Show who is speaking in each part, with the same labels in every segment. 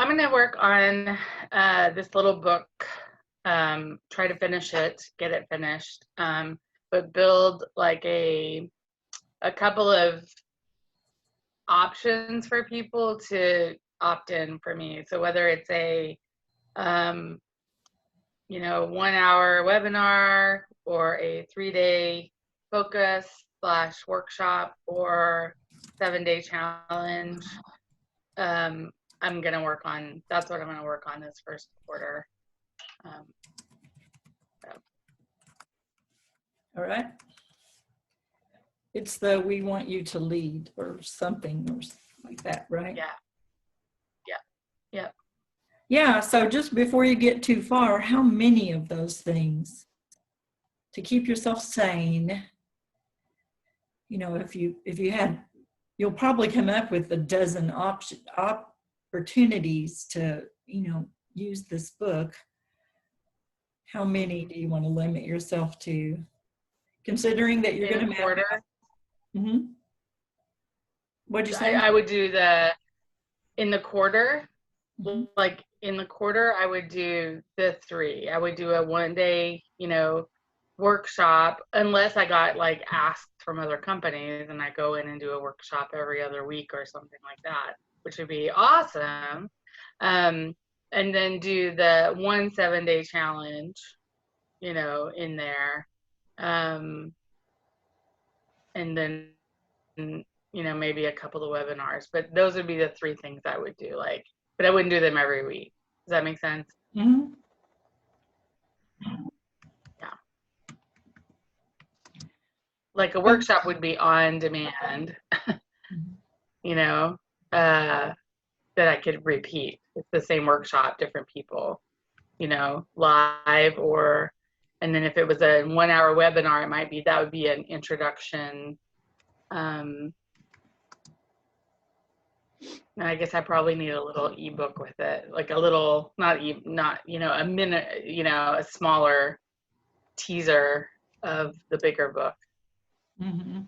Speaker 1: I'm going to work on this little book, try to finish it, get it finished, but build like a couple of options for people to opt in for me. So whether it's a 1 hour webinar or a 3-day focus / workshop or 7-day challenge, I'm going to work on, that's what I'm going to work on this first quarter.
Speaker 2: All right. It's the we want you to lead or something or like that, right?
Speaker 1: Yeah.
Speaker 2: Yeah, so just before you get too far, how many of those things to keep yourself sane? If you had, you'll probably come up with a dozen opportunities to, use this book. How many do you want to limit yourself to? Considering that you're going to
Speaker 1: quarter.
Speaker 2: Mm-hmm. What'd you say?
Speaker 1: I would do in the quarter, mm-hmm. Like in the quarter, I would do the 3. I would do a 1-day, workshop, unless I got like asked from other companies and I go in and do a workshop every other week or something like that, which would be awesome. And then do the 1 7-day challenge, in there. And then, maybe a couple of webinars, but those would be the 3 things I would do, but I wouldn't do them every week. Does that make sense?
Speaker 2: Mm-hmm.
Speaker 1: Yeah. Like a workshop would be on demand, that I could repeat. It's the same workshop, different people, live and then if it was a 1 hour webinar, that would be an introduction. And I guess I probably need a little ebook with it, like a little, not a minute, a smaller teaser of the bigger book.
Speaker 2: Mm-hmm.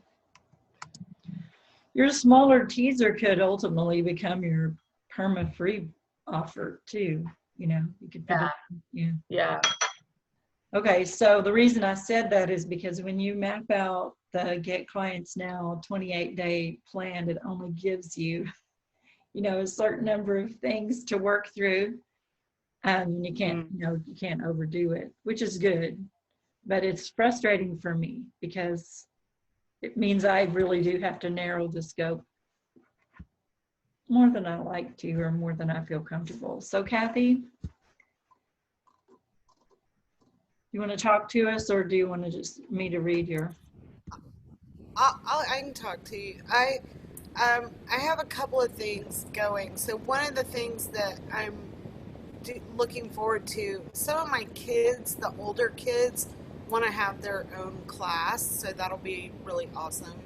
Speaker 2: Your smaller teaser could ultimately become your perma-free offer too. You could put it.
Speaker 1: Yeah.
Speaker 2: Okay, so the reason I said that is because when you map out the Get Clients Now 28-day plan, it only gives you, a certain number of things to work through. You can't, you can't overdo it, which is good. But it's frustrating for me because it means I really do have to narrow the scope more than I like to, or more than I feel comfortable. So Kathy, you want to talk to us, or do you want to just me to read your?
Speaker 3: I can talk to you. I have a couple of things going. So one of the things that I'm looking forward to, some of my kids, the older kids, want to have their own class, so that'll be really awesome.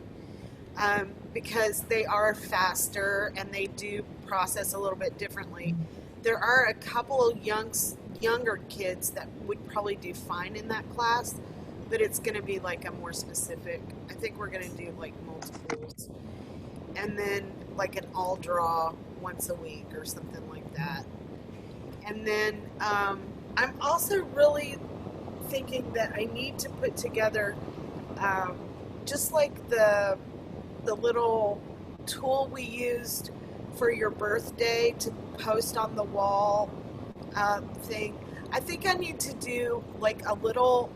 Speaker 3: Because they are faster and they do process a little bit differently. There are a couple of younger kids that would probably do fine in that class, but it's going to be like a more specific. I think we're going to do like multiples, and then like an all draw once a week or something like that. And then I'm also really thinking that I need to put together just like the little tool we used for your birthday to post on the wall thing. I think I need to do like a little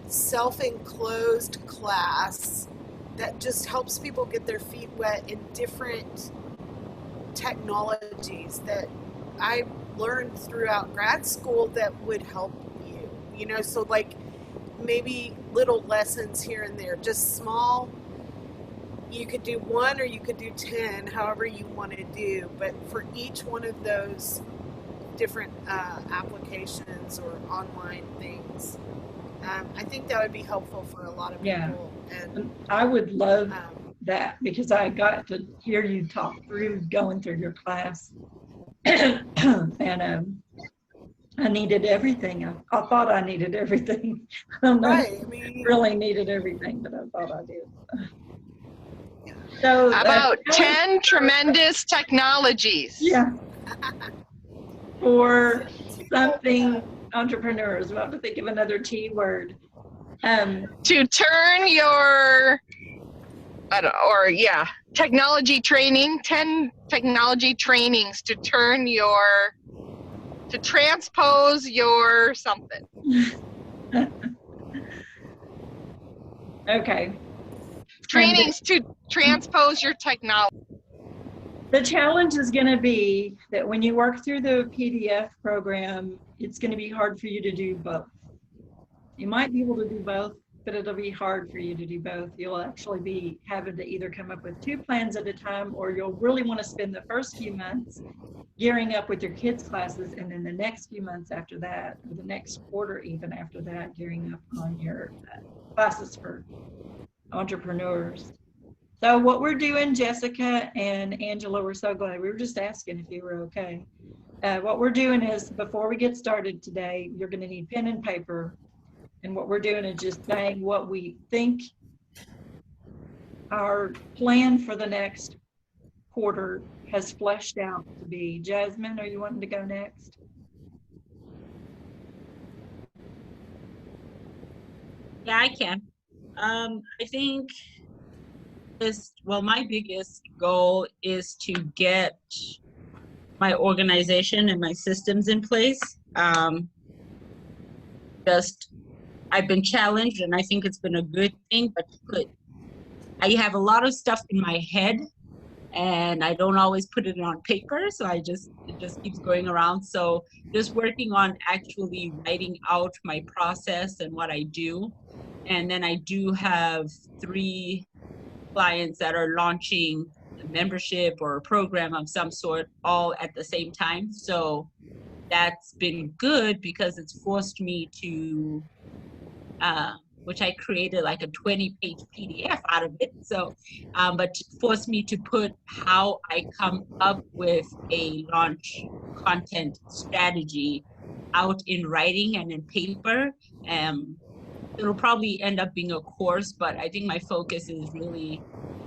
Speaker 3: self-enclosed class that just helps people get their feet wet in different technologies that I learned throughout grad school that would help you, so like maybe little lessons here and there, just small. You could do 1 or you could do 10, however you want to do, but for each one of those different applications or online things, I think that would be helpful for a lot of people. And
Speaker 2: I would love that, because I got to hear you talk through going through your class, and I needed everything. I thought I needed everything. I don't know.
Speaker 3: Right.
Speaker 2: Really needed everything, but I thought I did. So
Speaker 4: about 10 tremendous technologies.
Speaker 2: Yeah. for something entrepreneurs. We'll have to think of another T word.
Speaker 4: To turn your, I don't know, or yeah, technology training, 10 technology trainings to turn your, to transpose your something.
Speaker 2: Okay.
Speaker 4: Trainings to transpose your technology.
Speaker 2: The challenge is going to be that when you work through the PDF program, it's going to be hard for you to do both. You might be able to do both, but it'll be hard for you to do both. You'll actually be having to either come up with 2 plans at a time, or you'll really want to spend the first few months gearing up with your kids' classes, and then the next few months after that, or the next quarter even after that, gearing up on your classes for entrepreneurs. So what we're doing, Jessica and Angela, we're so glad. We were just asking if you were okay. What we're doing is, before we get started today, you're going to need pen and paper. And what we're doing is just saying what we think our plan for the next quarter has fleshed out to be. Jasmine, are you wanting to go next?
Speaker 5: Yeah, I can. I think my biggest goal is to get my organization and my systems in place. I've been challenged, and I think it's been a good thing, but I have a lot of stuff in my head, and I don't always put it on paper, so it just keeps going around. So just working on actually writing out my process and what I do. And then I do have 3 clients that are launching a membership or a program of some sort all at the same time. So that's been good because it's forced me to, which I created like a 20-page PDF out of it. So, but forced me to put how I come up with a launch content strategy out in writing and in paper. It'll probably end up being a course, but I think my focus is really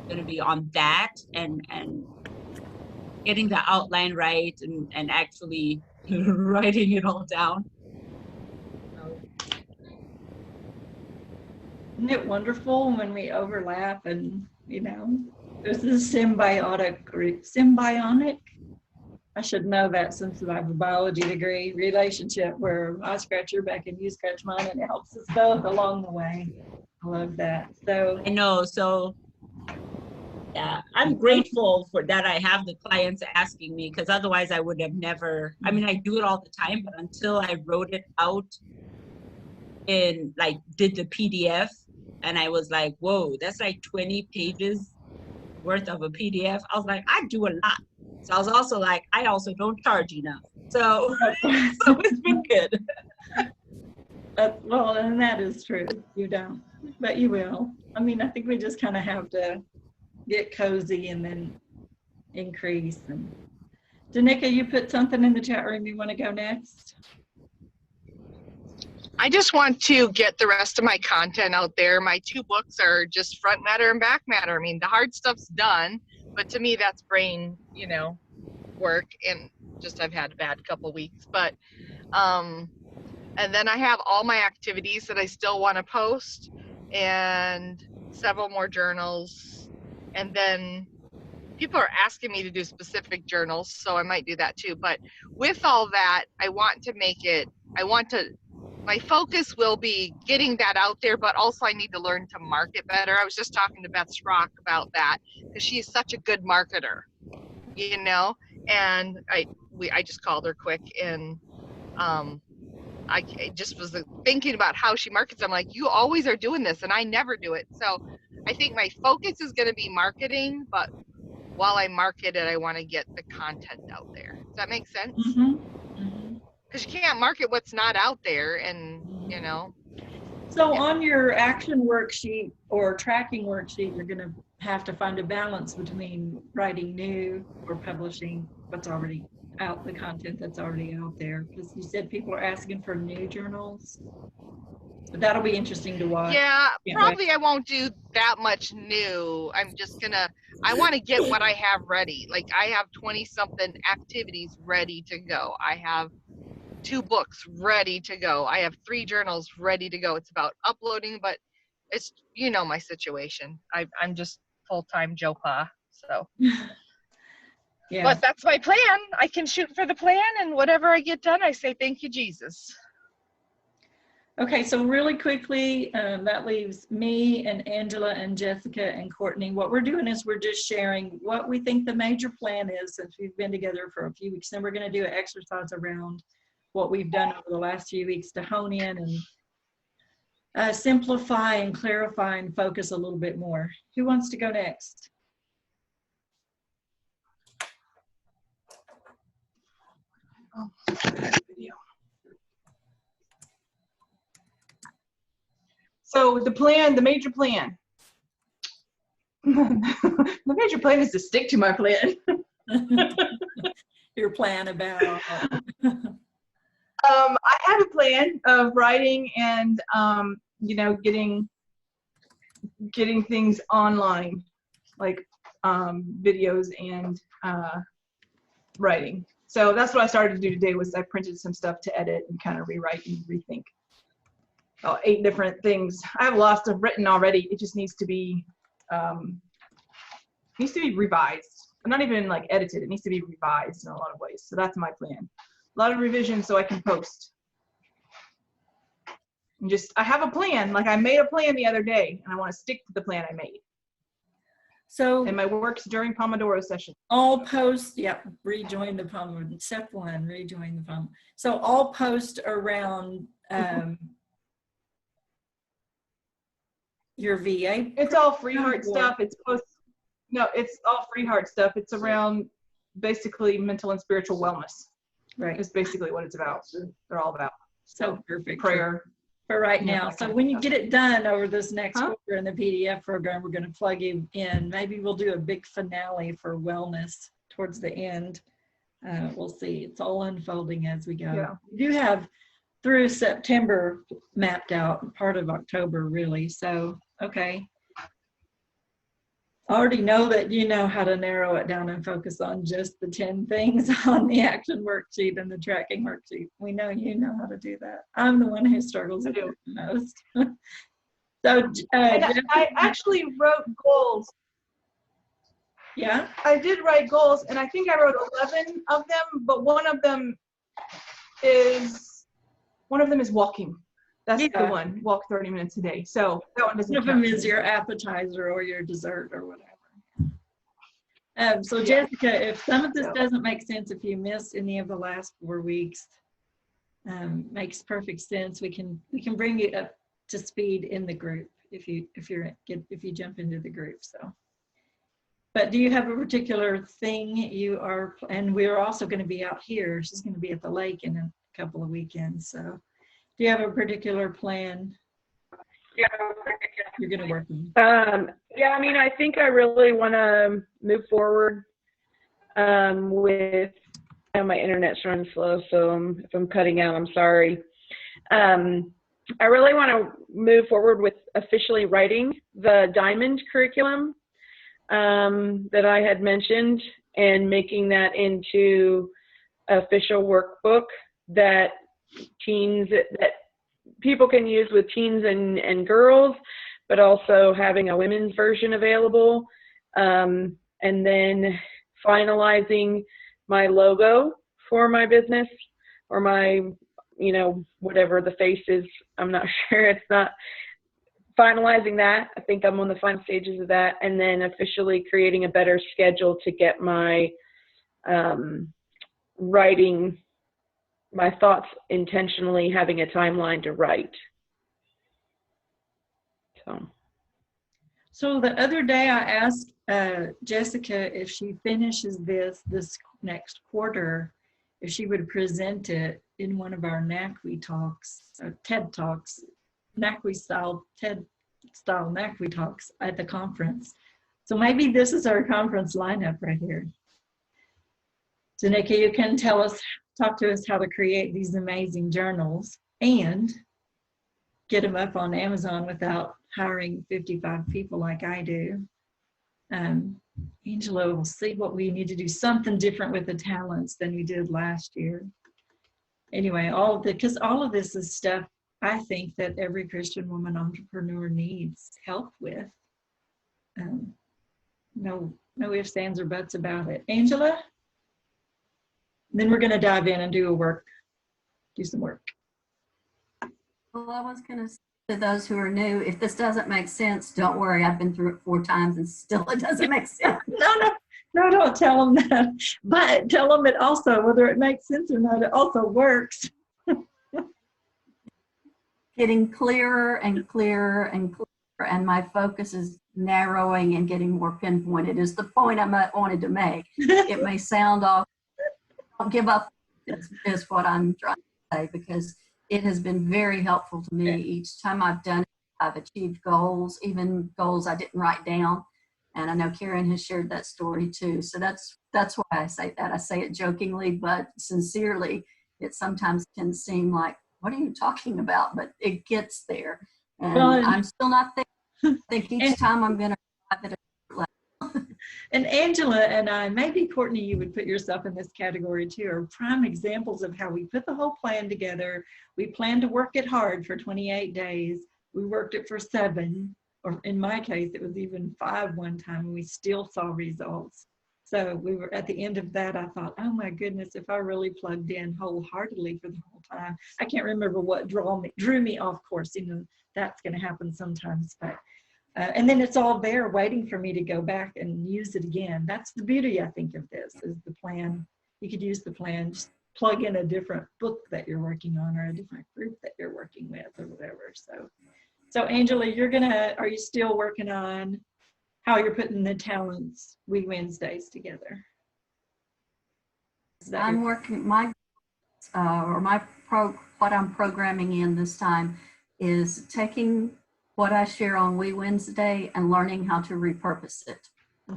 Speaker 5: going to be on that and getting the outline right and actually writing it all down.
Speaker 2: Isn't it wonderful when we overlap and, you know, there's this symbiotic, I should know that since I have a biology degree, relationship where I scratch your back and you scratch mine, and it helps us both along the way. I love that. So
Speaker 5: I know. So yeah, I'm grateful for that. I have the clients asking me, because otherwise I would have never, I mean, I do it all the time, but until I wrote it out and like did the PDF, and I was like, whoa, that's like 20 pages worth of a PDF. I was like, I do a lot. So I was also like, I also don't charge enough. So, so it's been good.
Speaker 2: well, and that is true. You don't, but you will. I mean, I think we just kind of have to get cozy and then increase. And Danica, you put something in the chat room. You want to go next?
Speaker 4: I just want to get the rest of my content out there. My 2 books are just front matter and back matter. I mean, the hard stuff's done, but to me that's brain, you know, work, and just I've had a bad couple weeks. But and then I have all my activities that I still want to post, and several more journals. And then people are asking me to do specific journals, so I might do that too. But with all that, I want to my focus will be getting that out there, but also I need to learn to market better. I was just talking to Beth Schrock about that, because she's such a good marketer, you know, and I just called her quick, and I just was thinking about how she markets. I'm like, you always are doing this, and I never do it. So I think my focus is going to be marketing, but while I market it, I want to get the content out there. Does that make sense? Because you can't market what's not out there, and you know.
Speaker 2: So on your action worksheet or tracking worksheet, you're going to have to find a balance between writing new or publishing what's already out, the content that's already out there. Because you said people are asking for new journals. That'll be interesting to watch.
Speaker 4: Yeah,
Speaker 2: Can't
Speaker 4: probably I won't do that much new. I'm just gonna, I want to get what I have ready. Like I have 20 something activities ready to go. I have 2 books ready to go. I have 3 journals ready to go. It's about uploading, but it's, you know, my situation. I'm just full-time Joe Pa, so.
Speaker 2: Yeah.
Speaker 4: But that's my plan. I can shoot for the plan, and whatever I get done, I say thank you, Jesus.
Speaker 2: Okay, so really quickly, that leaves me and Angela and Jessica and Courtney. What we're doing is we're just sharing what we think the major plan is since we've been together for a few weeks. Then we're going to do an exercise around what we've done over the last few weeks to hone in and simplify and clarify and focus a little bit more. Who wants to go next?
Speaker 6: So the plan, the major plan. The major plan is to stick to my plan.
Speaker 2: Your plan about?
Speaker 6: I have a plan of writing and you know, getting things online, like videos and writing. So that's what I started to do today. Was I printed some stuff to edit and kind of rewrite and rethink. 8 different things. I have a lot of stuff written already. It just needs to be revised. I'm not even like edited. It needs to be revised in a lot of ways. So that's my plan. A lot of revision so I can post. And just, I have a plan. Like I made a plan the other day, and I want to stick to the plan I made.
Speaker 2: So,
Speaker 6: and my work's during Pomodoro session.
Speaker 2: All post, yep, rejoin the Pomodoro. Step 1, rejoin the Pomodoro. So all post around your VA.
Speaker 6: It's all free heart stuff. It's post. No, it's all free heart stuff. It's around basically mental and spiritual wellness.
Speaker 2: Right.
Speaker 6: It's basically what it's about. They're all about.
Speaker 2: So perfect.
Speaker 6: Prayer.
Speaker 2: For right now. So when you get it done over this next quarter in the PDF program, we're going to plug you in. Maybe we'll do a big finale for wellness towards the end. We'll see. It's all unfolding as we go.
Speaker 6: Yeah.
Speaker 2: We do have through September mapped out, part of October really. So, okay. I already know that you know how to narrow it down and focus on just the 10 things on the action worksheet and the tracking worksheet. We know you know how to do that. I'm the one who struggles with it the most. So,
Speaker 6: I actually wrote goals.
Speaker 2: Yeah?
Speaker 6: I did write goals, and I think I wrote 11 of them, but one of them is walking. That's the one. Walk 30 minutes a day. So that one doesn't count.
Speaker 2: One of them is your appetizer or your dessert or whatever. So Jessica, if some of this doesn't make sense, if you missed any of the last 4 weeks, makes perfect sense. We can bring you up to speed in the group if you jump into the group. So, but do you have a particular thing you are? And we're also going to be out here. She's going to be at the lake in a couple of weekends. So, do you have a particular plan you're going to work on?
Speaker 7: Yeah, I mean, I think I really want to move forward with my internet's running slow, so if I'm cutting out, I'm sorry. I really want to move forward with officially writing the Diamond curriculum that I had mentioned and making that into an official workbook that that people can use with teens and girls, but also having a women's version available, and then finalizing my logo for my business or my, whatever the face is. I'm not sure. It's not finalizing that. I think I'm on the final stages of that, and then officially creating a better schedule to get my writing my thoughts intentionally, having a timeline to write.
Speaker 2: So the other day I asked Jessica if she finishes this next quarter, if she would present it in one of our NACWE talks, TED Talks, NACWE style, TED style NACWE talks at the conference. So maybe this is our conference lineup right here. Danica, you can talk to us how to create these amazing journals, and get them up on Amazon without hiring 55 people like I do. Angela will see what we need to do, something different with the talents than we did last year. Anyway, because all of this is stuff I think that every Christian woman entrepreneur needs help with. No ifs, ands, or buts about it. Angela? Then we're going to dive in and do some work.
Speaker 8: Well, I was going to say to those who are new, if this doesn't make sense, don't worry. I've been through it 4 times and still it doesn't make sense.
Speaker 2: No, don't tell them that. But tell them it also, whether it makes sense or not, it also works.
Speaker 8: Getting clearer and clearer and clearer, and my focus is narrowing and getting more pinpointed is the point I wanted to make. It may sound off, don't give up is what I'm trying to say, because it has been very helpful to me. Each time I've done it, I've achieved goals, even goals I didn't write down. And I know Karen has shared that story too. So that's why I say that. I say it jokingly, but sincerely. It sometimes can seem like, what are you talking about? But it gets there. And I'm still not there. I think each time I'm going to arrive at a different level.
Speaker 2: And Angela and I, maybe Courtney, you would put yourself in this category too, are prime examples of how we put the whole plan together. We planned to work it hard for 28 days. We worked it for 7, or in my case, it was even 5 one time, and we still saw results. So we were at the end of that, I thought, oh my goodness, if I really plugged in wholeheartedly for the whole time. I can't remember what drew me off course. You know, that's going to happen sometimes. But and then it's all there waiting for me to go back and use it again. That's the beauty, I think, of this, is the plan. You could use the plan, just plug in a different book that you're working on or a different group that you're working with or whatever. So Angela, are you still working on how you're putting the talents We Wednesdays together?
Speaker 8: I'm working what I'm programming in this time is taking what I share on We Wednesday and learning how to repurpose it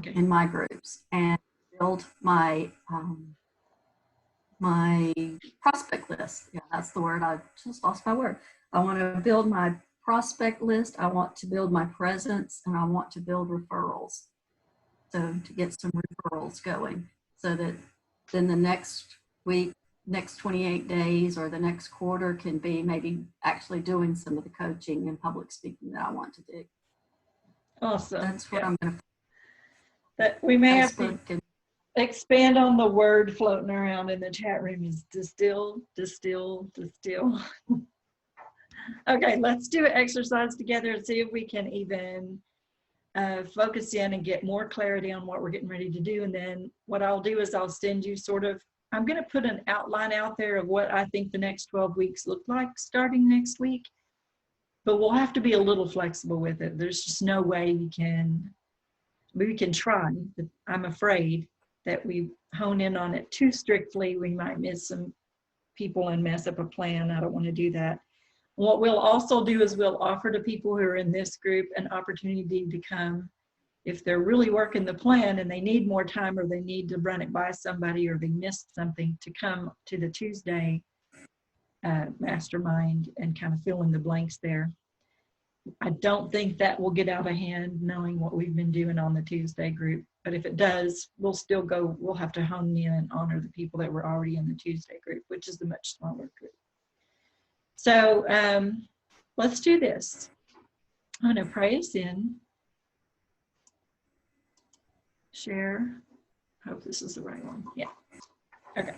Speaker 8: in my groups and build my my prospect list. Yeah, that's the word. I just lost my word. I want to build my prospect list. I want to build my presence, and I want to build referrals. So to get some referrals going, so that then the next week, next 28 days, or the next quarter can be maybe actually doing some of the coaching and public speaking that I want to do.
Speaker 2: Awesome.
Speaker 8: That's what I'm going to.
Speaker 2: That we may have to expand on the word floating around in the chat room is distill. Okay, let's do an exercise together and see if we can even focus in and get more clarity on what we're getting ready to do. And then what I'll do is I'll send you I'm going to put an outline out there of what I think the next 12 weeks look like starting next week. But we'll have to be a little flexible with it. There's just no way we can try. But I'm afraid that we hone in on it too strictly, we might miss some people and mess up a plan. I don't want to do that. What we'll also do is we'll offer to people who are in this group an opportunity to come if they're really working the plan and they need more time, or they need to run it by somebody, or they missed something, to come to the Tuesday mastermind and kind of fill in the blanks there. I don't think that will get out of hand knowing what we've been doing on the Tuesday group. But if it does, we'll have to hone in and honor the people that were already in the Tuesday group, which is the much smaller group. So let's do this. I'm going to pray us in. Share. Hope this is the right one. Yeah. Okay.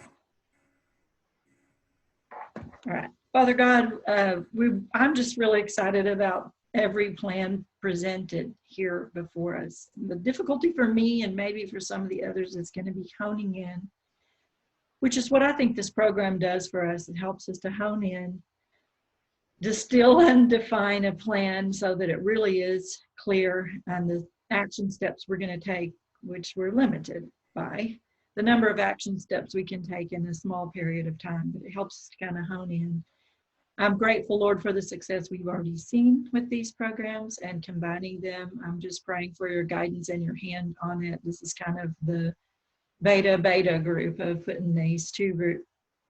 Speaker 2: All right. Father God, I'm just really excited about every plan presented here before us. The difficulty for me, and maybe for some of the others, is going to be honing in, which is what I think this program does for us. It helps us to hone in, distill and define a plan so that it really is clear, and the action steps we're going to take, which we're limited by the number of action steps we can take in a small period of time, but it helps us to kind of hone in. I'm grateful, Lord, for the success we've already seen with these programs and combining them. I'm just praying for your guidance and your hand on it. This is kind of the beta group of putting these two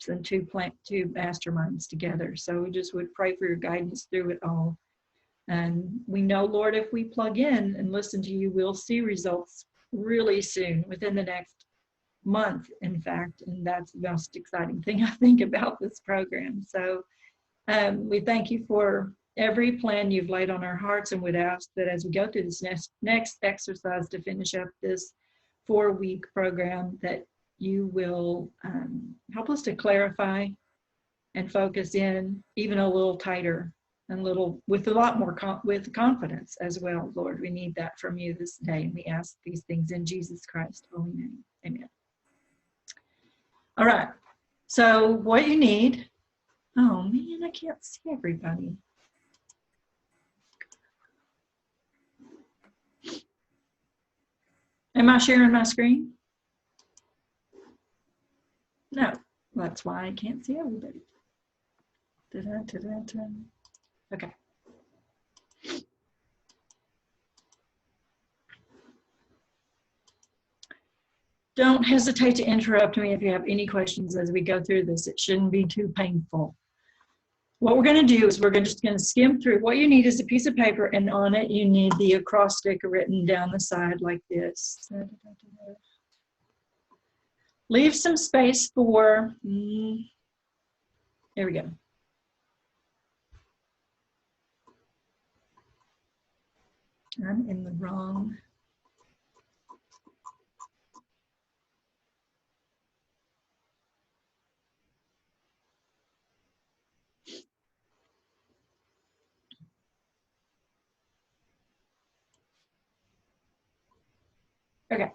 Speaker 2: groups and two masterminds together. So we just would pray for your guidance through it all. And we know, Lord, if we plug in and listen to you, we'll see results really soon, within the next month, in fact. And that's the most exciting thing I think about this program. So we thank you for every plan you've laid on our hearts, and would ask that as we go through this next exercise to finish up this 4-week program, that you will help us to clarify and focus in even a little tighter and with a lot more with confidence as well. Lord, we need that from you this day, and we ask these things in Jesus Christ's holy name. Amen. All right. So what you need, oh man, I can't see everybody. Am I sharing my screen? No, that's why I can't see everybody. Okay. Don't hesitate to interrupt me if you have any questions as we go through this. It shouldn't be too painful. What we're going to do is we're just going to skim through. What you need is a piece of paper, and on it you need the acrostic written down the side like this. Leave some space for, there we go. I'm in the wrong. Okay,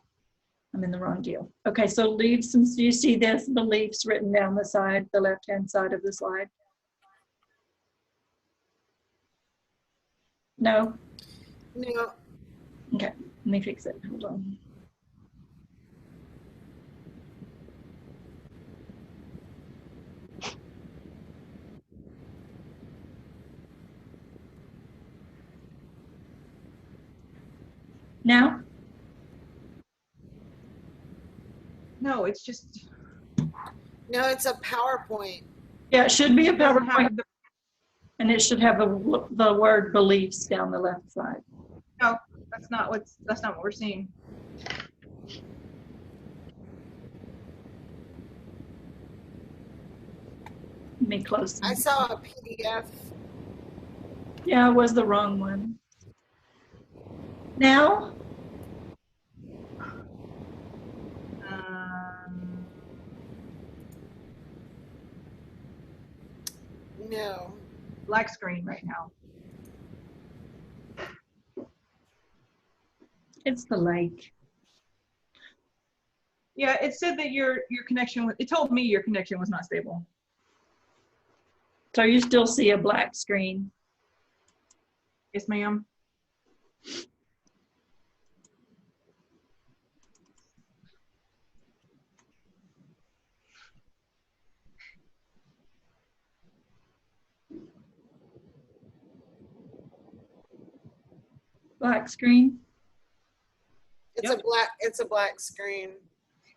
Speaker 2: I'm in the wrong deal. Okay, so leave some, do you see this, the leaves written down the side, the left-hand side of the slide? No?
Speaker 3: No.
Speaker 2: Okay, let me fix it, hold on. Now?
Speaker 6: No, it's just.
Speaker 3: No, it's a PowerPoint.
Speaker 2: Yeah, it should be a
Speaker 6: It doesn't
Speaker 2: PowerPoint,
Speaker 6: have the-
Speaker 2: and it should have the word beliefs down the left side.
Speaker 6: No, that's not what we're seeing.
Speaker 2: Let me close.
Speaker 3: I saw a PDF.
Speaker 2: Yeah, it was the wrong one. Now?
Speaker 3: No.
Speaker 6: Black screen right now.
Speaker 2: It's the lake.
Speaker 6: Yeah, it said that your connection, it told me your connection was not stable.
Speaker 2: So you still see a black screen?
Speaker 6: Yes, ma'am.
Speaker 2: Black screen?
Speaker 3: It's a black screen.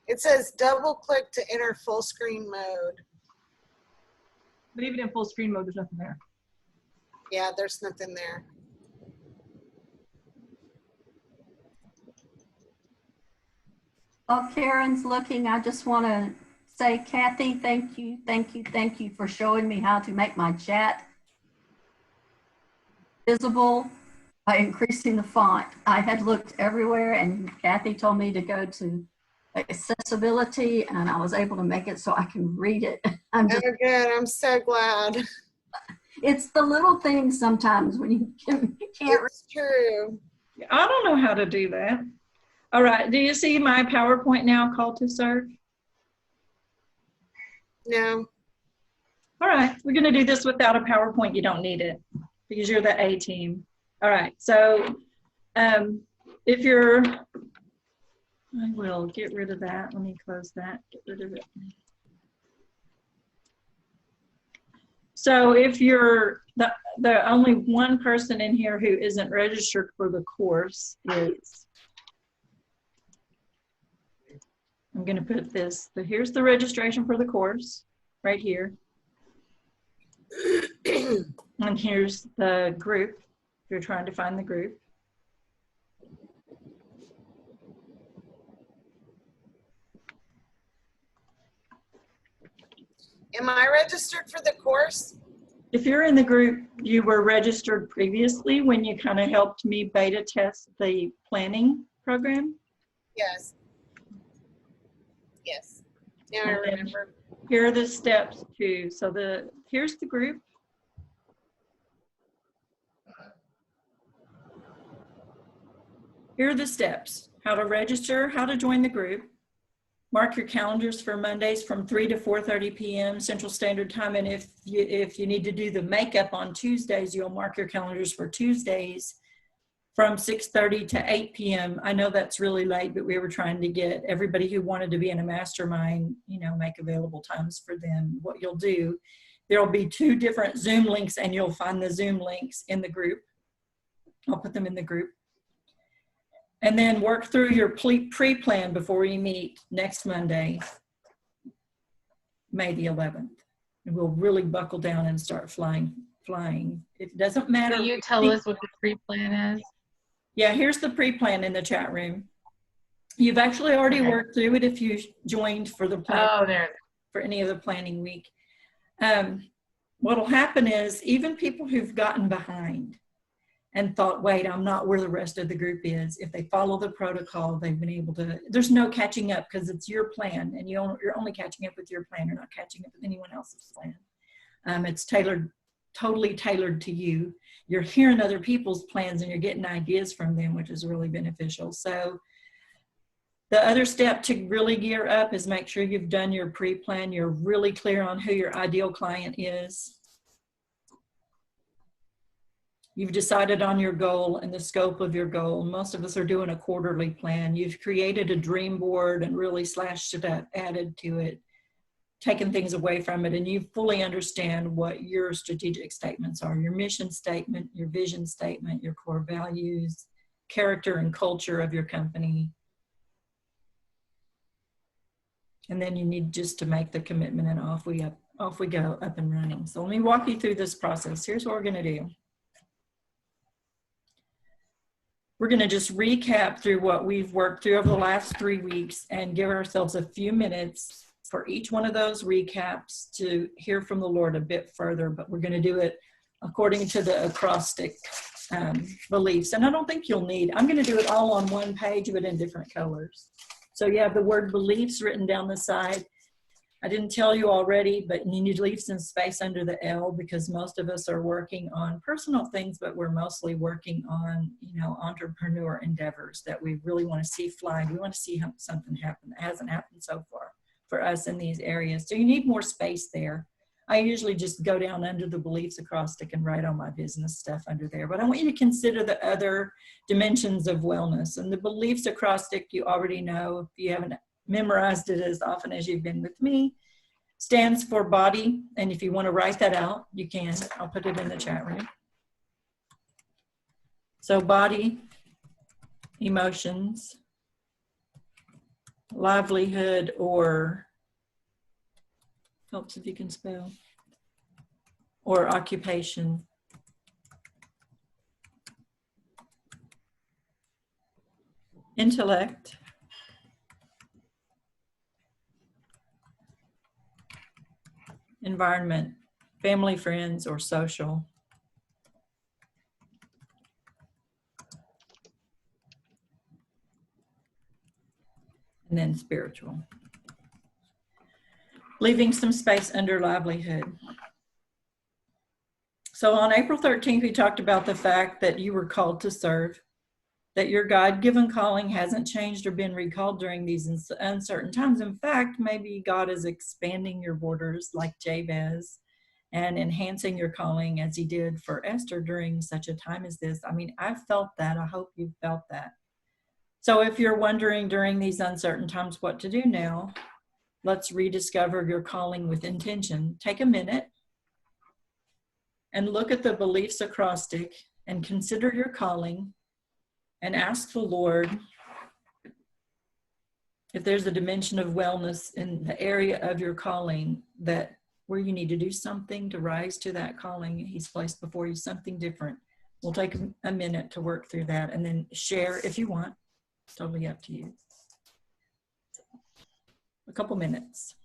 Speaker 3: It says double click to enter full screen mode.
Speaker 6: But even in full screen mode, there's nothing there.
Speaker 3: Yeah, there's nothing there.
Speaker 8: While Karen's looking, I just want to say, Kathy, thank you for showing me how to make my chat visible by increasing the font. I had looked everywhere, and Kathy told me to go to accessibility, and I was able to make it so I can read it.
Speaker 3: Oh, good. I'm so glad.
Speaker 8: It's the little things sometimes when you can't.
Speaker 3: It's true.
Speaker 2: I don't know how to do that. All right, do you see my PowerPoint now, call to serve?
Speaker 3: No.
Speaker 2: All right, we're gonna do this without a PowerPoint. You don't need it because you're the A team. All right, so if you're, I will get rid of that. Let me close that, get rid of it. So if you're the only one person in here who isn't registered for the course is, I'm going to put this, here's the registration for the course. right here. And here's the group, if you're trying to find the group.
Speaker 3: Am I registered for the course?
Speaker 2: If you're in the group, you were registered previously when you kind of helped me beta test the planning program.
Speaker 3: Yes. Yes. Now I
Speaker 2: And then
Speaker 3: remember.
Speaker 2: here are the steps too. So here's the group. Here are the steps: how to register, how to join the group. Mark your calendars for Mondays from 3 to 4:30 p.m. Central Standard Time. And if you need to do the makeup on Tuesdays, you'll mark your calendars for Tuesdays from 6:30 to 8 p.m. I know that's really late, but we were trying to get everybody who wanted to be in a mastermind, make available times for them. What you'll do, there'll be 2 different Zoom links, and you'll find the Zoom links in the group. I'll put them in the group. And then work through your pre-plan before we meet next Monday, May the 11th. And we'll really buckle down and start flying. It doesn't matter.
Speaker 1: Will you tell us what the pre-plan is?
Speaker 2: Yeah, here's the pre-plan in the chat room. You've actually already worked through it if you joined for the plan.
Speaker 1: Oh, there.
Speaker 2: For any of the planning week. What'll happen is even people who've gotten behind and thought, wait, I'm not where the rest of the group is. If they follow the protocol, they've been able to, there's no catching up because it's your plan, and you're only catching up with your plan. You're not catching up with anyone else's plan. It's totally tailored to you. You're hearing other people's plans and you're getting ideas from them, which is really beneficial. So the other step to really gear up is make sure you've done your pre-plan. You're really clear on who your ideal client is. You've decided on your goal and the scope of your goal. Most of us are doing a quarterly plan. You've created a dream board and really slashed it up, added to it, taken things away from it, and you fully understand what your strategic statements are, your mission statement, your vision statement, your core values, character and culture of your company. And then you need just to make the commitment, and off we go, up and running. So let me walk you through this process. Here's what we're going to do. We're going to just recap through what we've worked through over the last 3 weeks and give ourselves a few minutes for each one of those recaps to hear from the Lord a bit further, but we're going to do it according to the acrostic beliefs. And I don't think you'll need, I'm going to do it all on one page, but in different colors. So you have the word beliefs written down the side. I didn't tell you already, but you need to leave some space under the L because most of us are working on personal things, but we're mostly working on, entrepreneur endeavors that we really want to see fly. We want to see something happen that hasn't happened so far for us in these areas. So you need more space there. I usually just go down under the beliefs acrostic and write all my business stuff under there. But I want you to consider the other dimensions of wellness. And the beliefs acrostic, you already know, if you haven't memorized it as often as you've been with me, stands for body. And if you want to write that out, you can. I'll put it in the chat room. So body, emotions, livelihood, or helps if you can spell, or occupation, intellect, environment, family, friends, or social, and then spiritual. Leaving some space under livelihood. So on April 13th, we talked about the fact that you were called to serve, that your God-given calling hasn't changed or been recalled during these uncertain times. In fact, maybe God is expanding your borders like Jabez and enhancing your calling as he did for Esther during such a time as this. I mean, I felt that. I hope you felt that. So if you're wondering during these uncertain times what to do now, let's rediscover your calling with intention. Take a minute and look at the beliefs acrostic and consider your calling and ask the Lord if there's a dimension of wellness in the area of your calling that where you need to do something to rise to that calling He's placed before you, something different. We'll take a minute to work through that and then share if you want. Totally up to you. A couple minutes.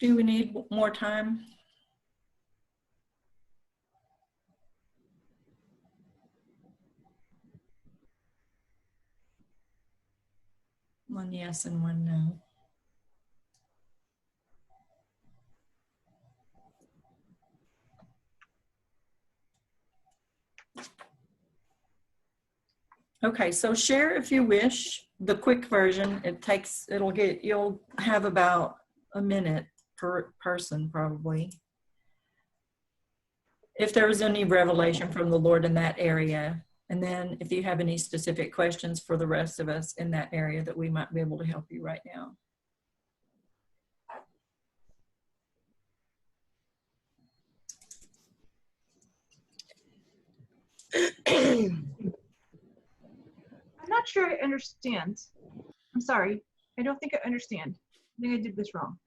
Speaker 2: Do we need more time? One yes and one no. Okay, so share if you wish. The quick version, you'll have about a minute per person probably. If there was any revelation from the Lord in that area, and then if you have any specific questions for the rest of us in that area that we might be able to help you right now.
Speaker 6: I'm not sure I understand. I'm sorry. I don't think I understand. I think I did this wrong.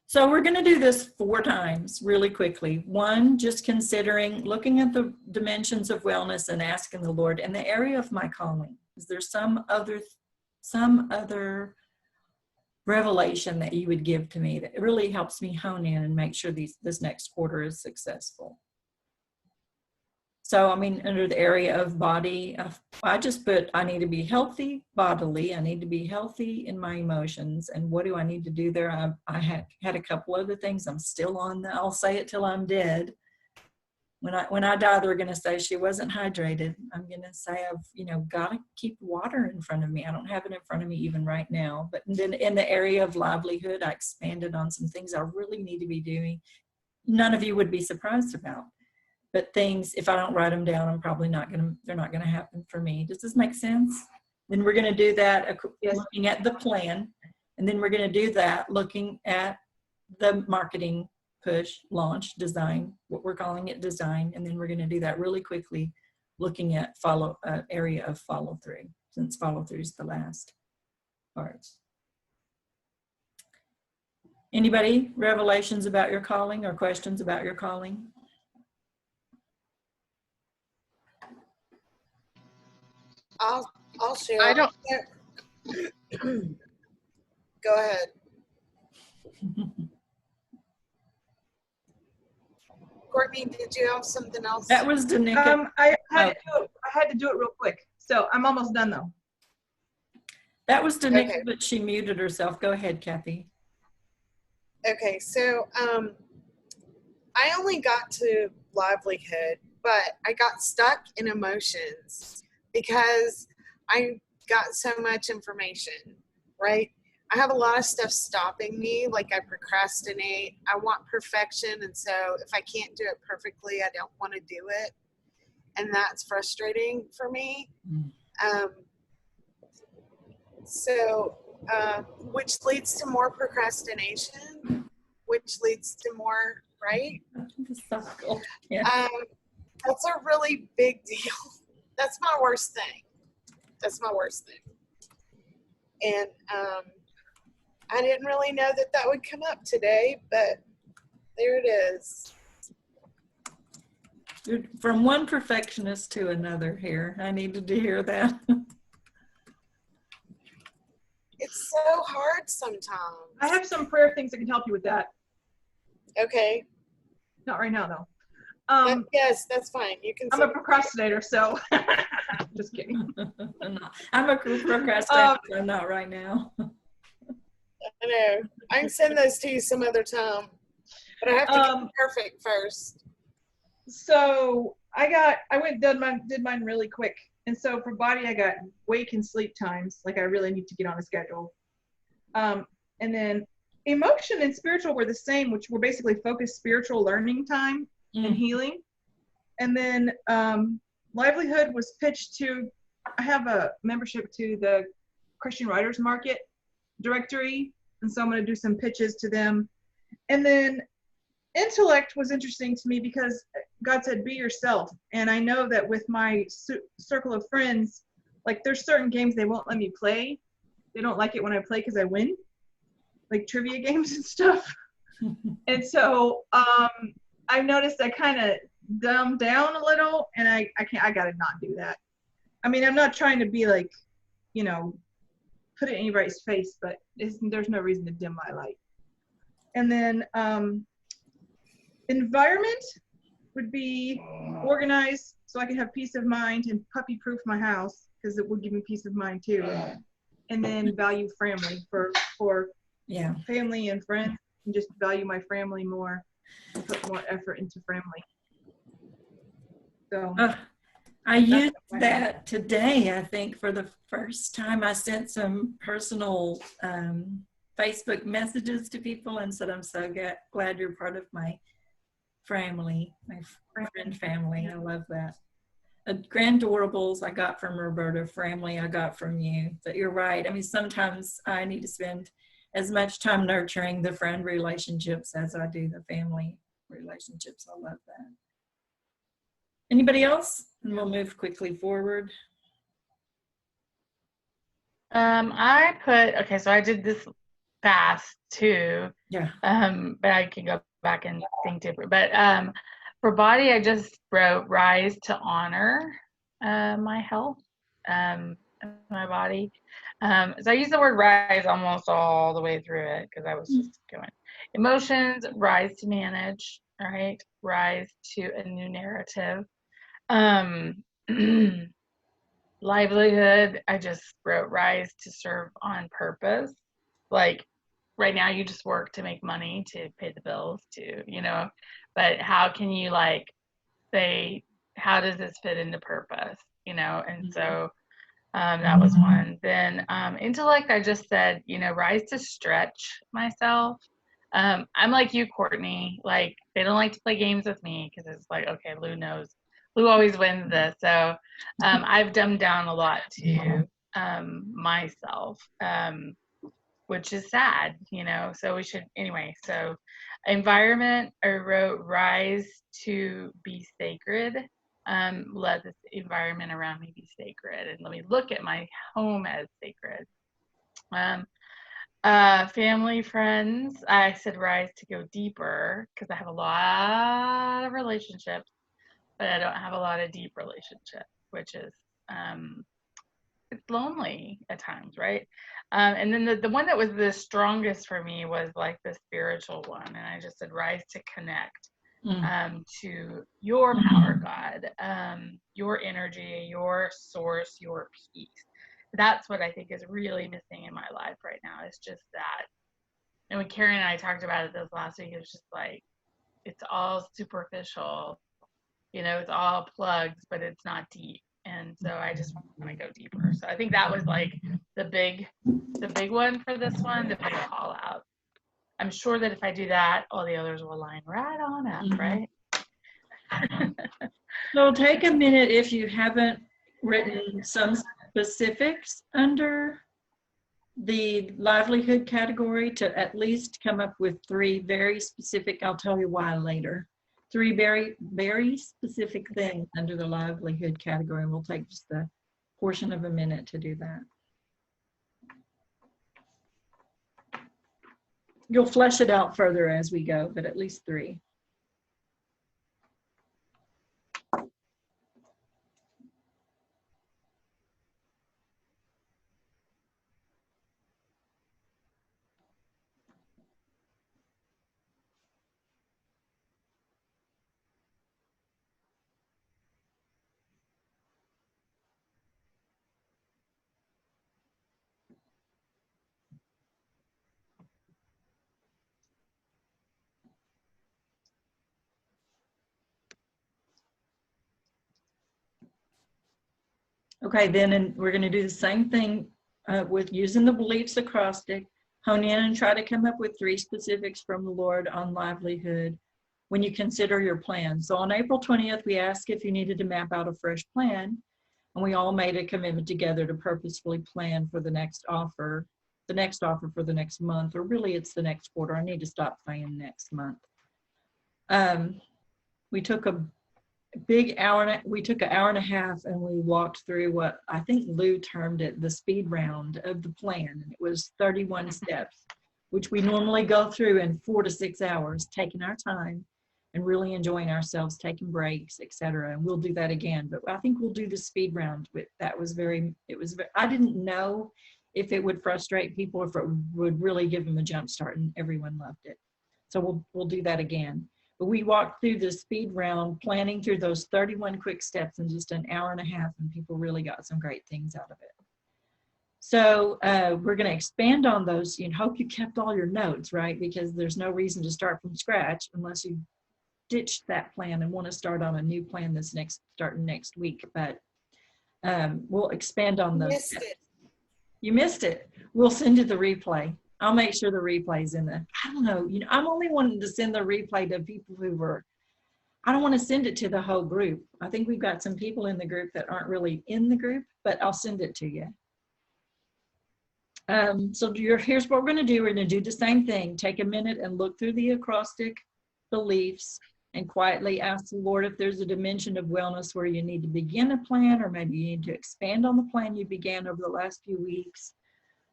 Speaker 2: So we're going to do this 4 times really quickly. 1, just looking at the dimensions of wellness and asking the Lord in the area of my calling. Is there some other revelation that you would give to me that really helps me hone in and make sure this next quarter is successful? So, I mean, under the area of body, I just put, I need to be healthy bodily. I need to be healthy in my emotions. And what do I need to do there? I had a couple other things. I'm still on I'll say it till I'm dead. When I die, they're going to say she wasn't hydrated. I'm going to say I've, got to keep water in front of me. I don't have it in front of me even right now. But then in the area of livelihood, I expanded on some things I really need to be doing. None of you would be surprised about. But things, if I don't write them down, they're not going to happen for me. Does this make sense? Then we're going to do that looking at the plan. And then we're going to do that looking at the marketing push, launch, design, what we're calling it design. And then we're going to do that really quickly looking at area of follow through, since follow through is the last part. Anybody, revelations about your calling or questions about your calling?
Speaker 3: I'll share.
Speaker 4: I don't.
Speaker 3: Go ahead. Courtney, did you have something else?
Speaker 2: That was Danica.
Speaker 6: I had to do it real quick. So I'm almost done though.
Speaker 2: That was Danica,
Speaker 3: Okay.
Speaker 2: but she muted herself. Go ahead, Kathy.
Speaker 3: Okay, so I only got to livelihood, but I got stuck in emotions because I got so much information, right? I have a lot of stuff stopping me, like I procrastinate. I want perfection, and so if I can't do it perfectly, I don't want to do it. And that's frustrating for me. Which leads to more procrastination, which leads to more, right?
Speaker 2: The cycle. Yeah.
Speaker 3: That's a really big deal. That's my worst thing. That's my worst thing. And I didn't really know that that would come up today, but there it is.
Speaker 2: You're from one perfectionist to another here. I needed to hear that.
Speaker 3: It's so hard sometimes.
Speaker 6: I have some prayer things that can help you with that.
Speaker 3: Okay.
Speaker 6: Not right now, though.
Speaker 3: Yes, that's fine. You can.
Speaker 6: I'm a procrastinator, so just kidding.
Speaker 2: I'm a procrastinator, so not right now.
Speaker 3: I know. I can send those to you some other time, but I have to get perfect first.
Speaker 6: So I did mine really quick. And so for body, I got wake and sleep times. Like I really need to get on a schedule. And then emotion and spiritual were the same, which were basically focused spiritual learning time and healing. And then livelihood was pitched to, I have a membership to the Christian Writers Market directory. And so I'm going to do some pitches to them. And then intellect was interesting to me because God said, be yourself. And I know that with my circle of friends, like there's certain games they won't let me play. They don't like it when I play because I win, like trivia games and stuff. And so I noticed I kind of dumbed down a little, and I got to not do that. I mean, I'm not trying to be like, put it in anybody's face, but there's no reason to dim my light. And then environment would be organized so I can have peace of mind and puppy proof my house because it will give me peace of mind too. And then value family for family and friends, and just value my family more and put more effort into family. So
Speaker 2: I used that today, I think, for the first time. I sent some personal Facebook messages to people and said, I'm so glad you're part of my family, my friend family. I love that. Grand Adorables I got from Roberta, family I got from you. But you're right. I mean, sometimes I need to spend as much time nurturing the friend relationships as I do the family relationships. I love that. Anybody else? And we'll move quickly forward.
Speaker 1: So I did this fast too.
Speaker 2: Yeah.
Speaker 1: But I can go back and think different. But for body, I just wrote rise to honor my health, my body. So I use the word rise almost all the way through it because I was just going. Emotions, rise to manage, all right? Rise to a new narrative. Livelihood, I just wrote rise to serve on purpose. Like right now you just work to make money to pay the bills but how can you say, how does this fit into purpose, and so that was one. Then intellect, I just said, rise to stretch myself. I'm like you, Courtney, like they don't like to play games with me because it's like, okay, Lou always wins this. So I've dumbed down a lot to myself, which is sad, so we should, anyway. So environment, I wrote rise to be sacred. Let this environment around me be sacred, and let me look at my home as sacred. Family, friends, I said rise to go deeper because I have a lot of relationships, but I don't have a lot of deep relationships, which is it's lonely at times, right? And then the one that was the strongest for me was like the spiritual one, and I just said rise to connect to your power, God, your energy, your source, your peace. that's what I think is really missing in my life right now. It's just that. And when Karen and I talked about it this last week, it was just like, it's all superficial, you know, it's all plugs, but it's not deep. And so I just want to go deeper. So I think that was like the big one for this one, the big call out. I'm sure that if I do that, all the others will line right on up, right?
Speaker 2: So take a minute if you haven't written some specifics under the livelihood category to at least come up with 3 very specific, I'll tell you why later, 3 very, very specific things under the livelihood category. And we'll take just a portion of a minute to do that. You'll flesh it out further as we go, but at least 3. Okay, then and we're going to do the same thing with using the beliefs acrostic. Hone in and try to come up with 3 specifics from the Lord on livelihood when you consider your plan. So on April 20th, we asked if you needed to map out a fresh plan, and we all made a commitment together to purposefully plan for the next offer for the next month, or really it's the next quarter. I need to stop saying next month. We took an hour and a half and we walked through what I think Lou termed it the speed round of the plan. And it was 31 steps, which we normally go through in 4 to 6 hours, taking our time and really enjoying ourselves, taking breaks, etc. And we'll do that again. But I think we'll do the speed round. I didn't know if it would frustrate people, if it would really give them a jump start, and everyone loved it. So we'll do that again. But we walked through the speed round, planning through those 31 quick steps in just an hour and a half, and people really got some great things out of it. So we're going to expand on those. You hope you kept all your notes, right? Because there's no reason to start from scratch unless you ditched that plan and want to start on a new plan that's starting next week. But we'll expand on those.
Speaker 3: Missed it.
Speaker 2: You missed it. We'll send you the replay. I'll make sure the replay's in the, I don't know, I'm only wanting to send the replay to people I don't want to send it to the whole group. I think we've got some people in the group that aren't really in the group, but I'll send it to you. So here's what we're going to do. We're going to do the same thing. Take a minute and look through the acrostic beliefs and quietly ask the Lord if there's a dimension of wellness where you need to begin a plan, or maybe you need to expand on the plan you began over the last few weeks,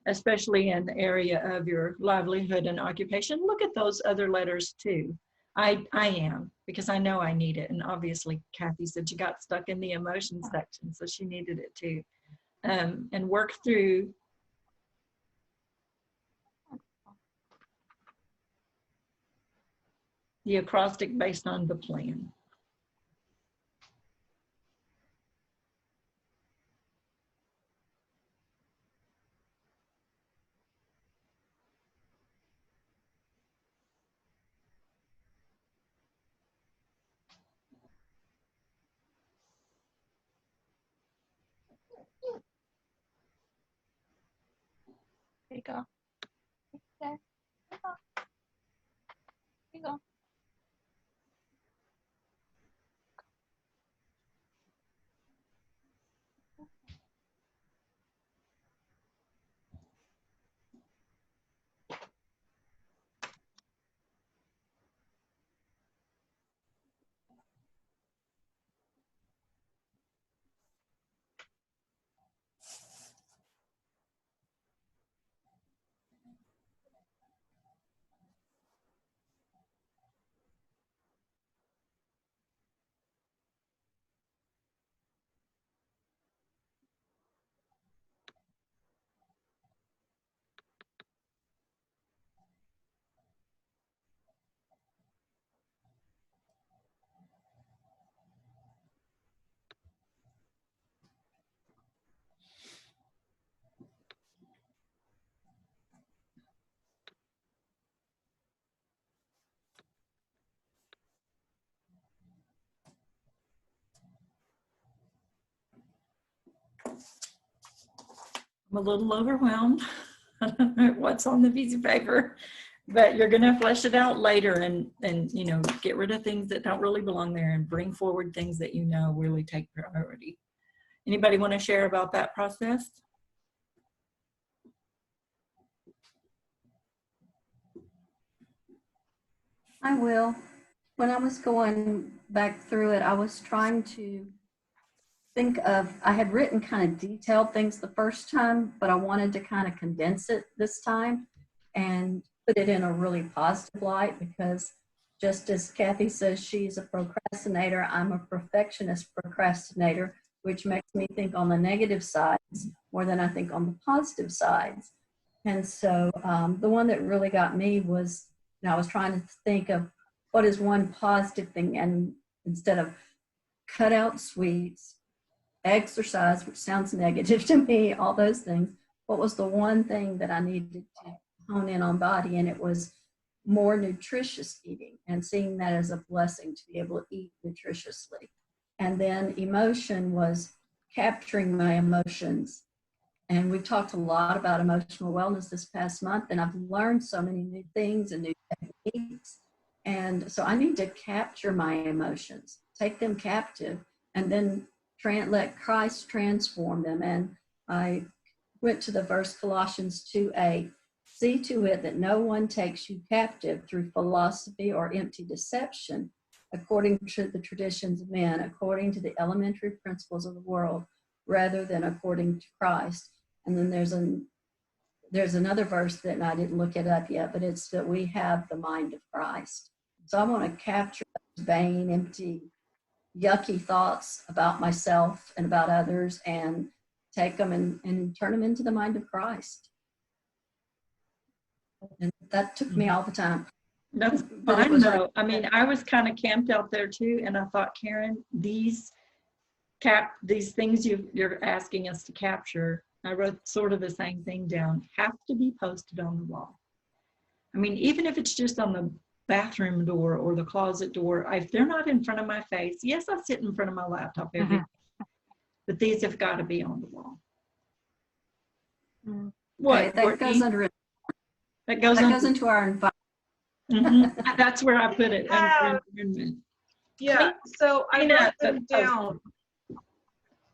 Speaker 2: especially in the area of your livelihood and occupation. Look at those other letters too. I am, because I know I need it. And obviously Kathy said she got stuck in the emotion section, so she needed it too. And work through the acrostic based on the plan.
Speaker 4: There you go. There you go. There you go.
Speaker 2: I'm a little overwhelmed. I don't know what's on the piece of paper, but you're going to flesh it out later and, you know, get rid of things that don't really belong there and bring forward things that you know really take priority. Anybody want to share about that process?
Speaker 8: I will. When I was going back through it, I was trying to think of, I had written kind of detailed things the first time, but I wanted to kind of condense it this time and put it in a really positive light, because just as Kathy says she's a procrastinator, I'm a perfectionist procrastinator, which makes me think on the negative sides more than I think on the positive sides. And so the one that really got me was, you know, I was trying to think of what is one positive thing, and instead of cut out sweets, exercise, which sounds negative to me, all those things, what was the one thing that I needed to hone in on body? And it was more nutritious eating, and seeing that as a blessing to be able to eat nutritiously. And then emotion was capturing my emotions. And we've talked a lot about emotional wellness this past month, and I've learned so many new things and new techniques. And so I need to capture my emotions, take them captive, and then let Christ transform them. And I went to the verse Colossians 2:8. See to it that no one takes you captive through philosophy or empty deception, according to the traditions of men, according to the elementary principles of the world, rather than according to Christ. And then there's another verse that I didn't look it up yet, but it's that we have the mind of Christ. So I want to capture those vain, empty, yucky thoughts about myself and about others, and take them and turn them into the mind of Christ. And that took me all the time.
Speaker 2: That's fine though. I mean, I was kind of camped out there too, and I thought, Karen, these things you're asking us to capture, I wrote sort of the same thing down, have to be posted on the wall. I mean, even if it's just on the bathroom door or the closet door, if they're not in front of my face, yes, I sit in front of my laptop every day, but these have got to be on the wall. What?
Speaker 8: Okay, that goes under it.
Speaker 2: That goes
Speaker 8: into our environment.
Speaker 2: Mm-hmm. That's where I put it. Under environment.
Speaker 6: Yeah. So I wrote them down.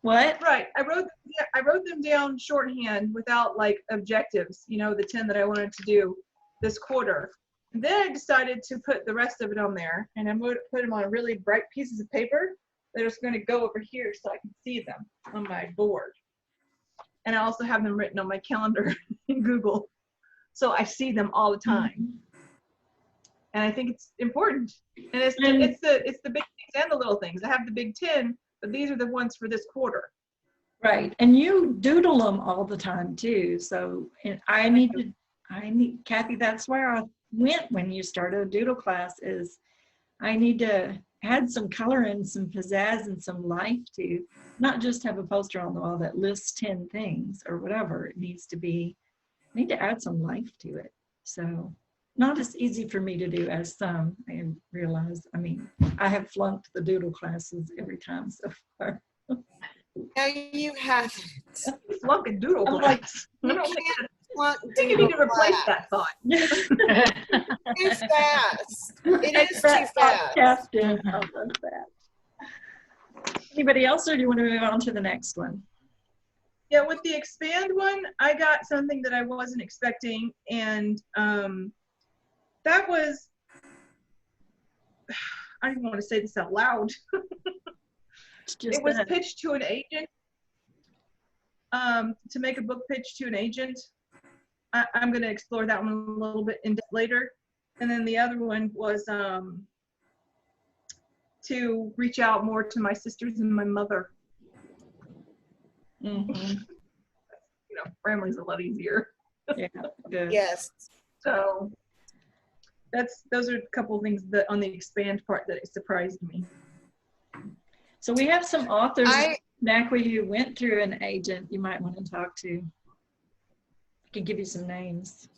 Speaker 2: What?
Speaker 6: Right. I wrote them down shorthand without like objectives. You know, the 10 that I wanted to do this quarter. And then I decided to put the rest of it on there, and I put them on really bright pieces of paper that are going to go over here so I can see them on my board. And I also have them written on my calendar in Google, so I see them all the time. And I think it's important. And it's the big things and the little things. I have the big 10, but these are the ones for this quarter.
Speaker 2: Right. And you doodle them all the time too. So I need Kathy, that's where I went when you started a doodle class, is I need to add some color and some pizzazz and some life to not just have a poster on the wall that lists 10 things or whatever. It needs to be, I need to add some life to it. So not as easy for me to do as some, I realize. I mean, I have flunked the doodle classes every time so far.
Speaker 3: No, you haven't.
Speaker 6: Flunk a doodle class.
Speaker 3: You can't flunk
Speaker 6: I think you need to replace that thought.
Speaker 3: Too fast. It is too fast.
Speaker 2: Captain. Anybody else, or do you want to move on to the next one?
Speaker 6: Yeah, with the expand one, I got something that I wasn't expecting, and that was, I don't even want to say this out loud. It was pitched to an agent, to make a book pitch to an agent. I'm going to explore that one a little bit in depth later. And then the other one was to reach out more to my sisters and my mother.
Speaker 2: Mm-hmm.
Speaker 6: You know, family's a lot easier.
Speaker 2: Yeah, good.
Speaker 3: Yes.
Speaker 6: So those are a couple of things that on the expand part that it surprised me.
Speaker 2: So we have some authors, NACWA, who went through an agent you might want to talk to. I could give you some names.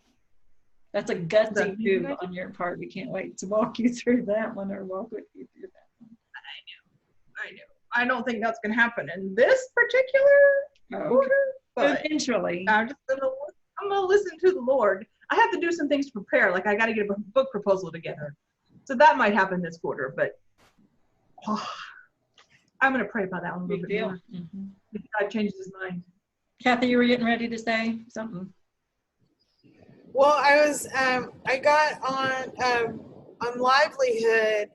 Speaker 2: That's a gutsy move on your part. We can't wait to walk you through that one, or walk with you through that one.
Speaker 6: I know. I don't think that's going to happen in this particular quarter. But
Speaker 2: Eventually.
Speaker 6: I'm gonna listen to the Lord. I have to do some things to prepare. Like I got to get a book proposal together, so that might happen this quarter. But I'm gonna pray about that one a little
Speaker 2: Big
Speaker 6: bit
Speaker 2: deal.
Speaker 6: more.
Speaker 2: Mm-hmm.
Speaker 6: If God changes his mind.
Speaker 2: Kathy, you were getting ready to say something.
Speaker 3: Well, I got on livelihood,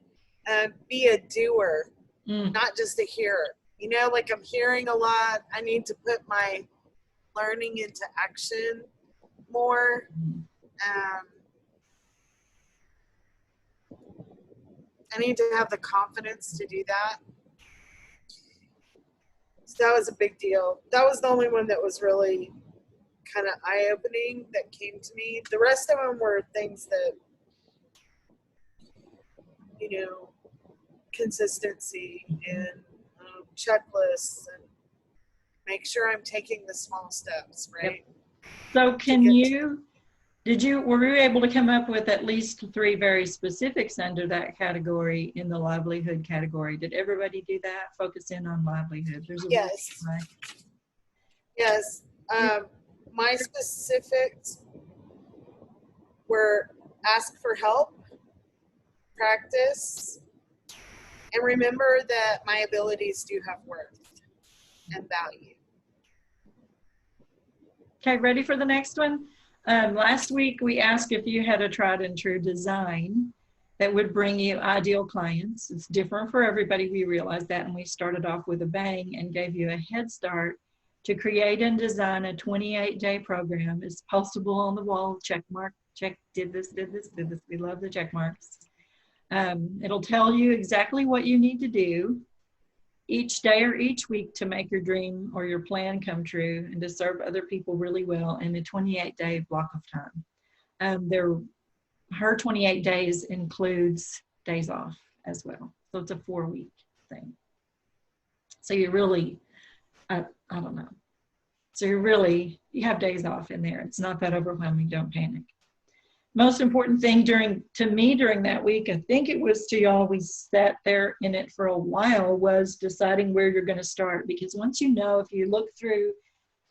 Speaker 3: be a doer, not just a hearer. You know, like I'm hearing a lot. I need to put my learning into action more. I need to have the confidence to do that. So that was a big deal. That was the only one that was really kind of eye-opening that came to me. The rest of them were things that, you know, consistency and checklists and make sure I'm taking the small steps, right?
Speaker 2: Yep. So were you able to come up with at least 3 very specifics under that category in the livelihood category? Did everybody do that? Focus in on livelihood. There's a
Speaker 3: Yes. Yes. My specifics were ask for help, practice, and remember that my abilities do have worth and value.
Speaker 2: Okay, ready for the next one? Last week, we asked if you had a tried and true design that would bring you ideal clients. It's different for everybody. We realized that, and we started off with a bang and gave you a head start to create and design a 28-day program. It's postable on the wall, check mark, check, did this, did this, did this. We love the check marks. It'll tell you exactly what you need to do each day or each week to make your dream or your plan come true and to serve other people really well in a 28-day block of time. Her 28 days includes days off as well. So it's a 4-week thing. So you really, I don't know. So you have days off in there. It's not that overwhelming. Don't panic. Most important thing to me during that week, I think it was to y'all, we sat there in it for a while, was deciding where you're going to start. Because once you know, if you look through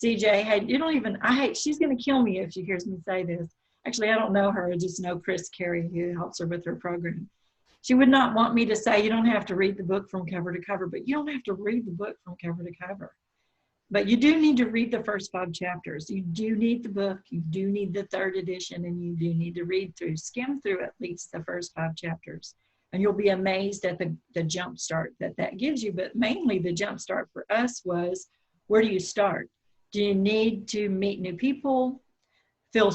Speaker 2: CJ, hey, she's going to kill me if she hears me say this. Actually, I don't know her. I just know Chris Carey, who helps her with her program. She would not want me to say, you don't have to read the book from cover to cover, but you don't have to read the book from cover to cover. But you do need to read the first 5 chapters. You do need the book. You do need the 3rd edition, and you do need to skim through at least the first 5 chapters. And you'll be amazed at the jump start that gives you. But mainly the jump start for us was, where do you start? Do you need to meet new people?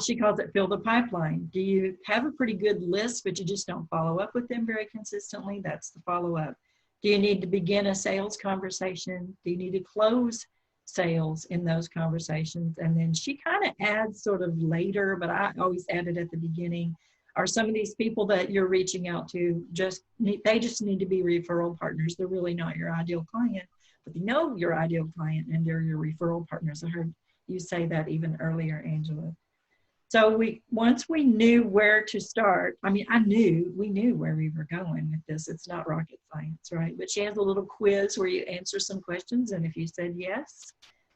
Speaker 2: She calls it fill the pipeline. Do you have a pretty good list, but you just don't follow up with them very consistently? That's the follow-up. Do you need to begin a sales conversation? Do you need to close sales in those conversations? And then she kind of adds sort of later, but I always add it at the beginning. Are some of these people that you're reaching out to they just need to be referral partners? They're really not your ideal client, but they know your ideal client and they're your referral partners. I heard you say that even earlier, Angela. So once we knew where to start, we knew where we were going with this. It's not rocket science, right? But she has a little quiz where you answer some questions, and if you said yes,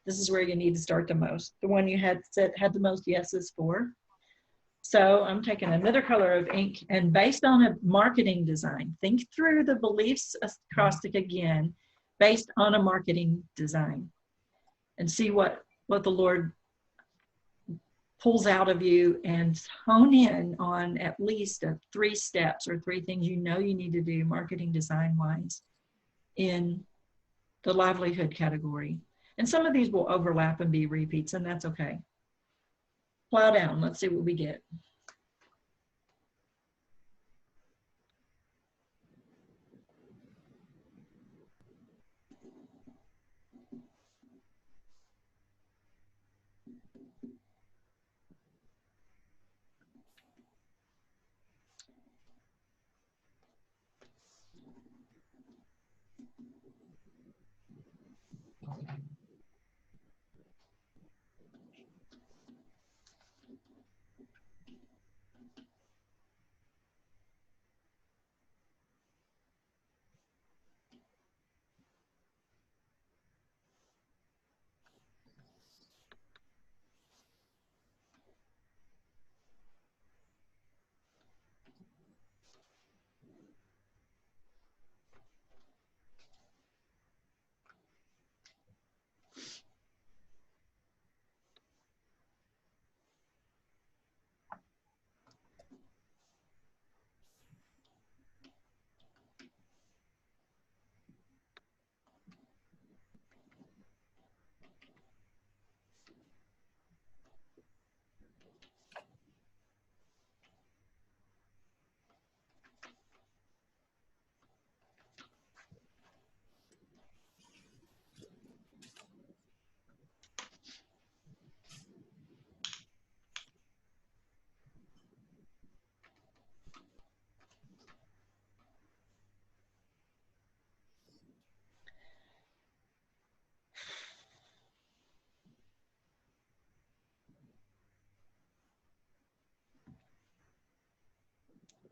Speaker 2: this is where you need to start the most. The one you had the most yeses for. So I'm taking another color of ink, and based on a marketing design, think through the beliefs acrostic again, based on a marketing design, and see what the Lord pulls out of you, and hone in on at least 3 steps or 3 things you need to do marketing design wise in the livelihood category. And some of these will overlap and be repeats, and that's okay. Plow down. Let's see what we get.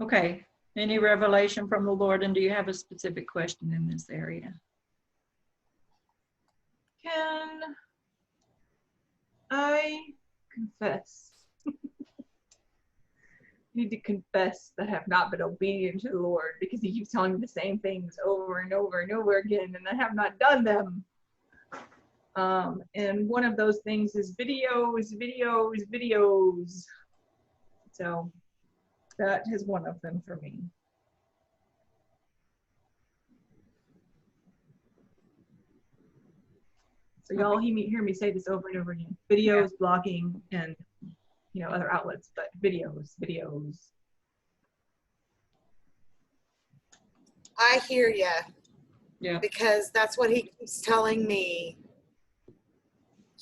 Speaker 2: Okay. Any revelation from the Lord? And do you have a specific question in this area?
Speaker 6: Can I confess? Need to confess that I have not been obedient to the Lord, because he keeps telling me the same things over and over and over again, and I have not done them. And one of those things is videos. So that is one of them for me. So y'all hear me say this over and over again. Videos, blogging, and other outlets, but videos.
Speaker 3: I hear you.
Speaker 2: Yeah.
Speaker 3: Because that's what he keeps telling me.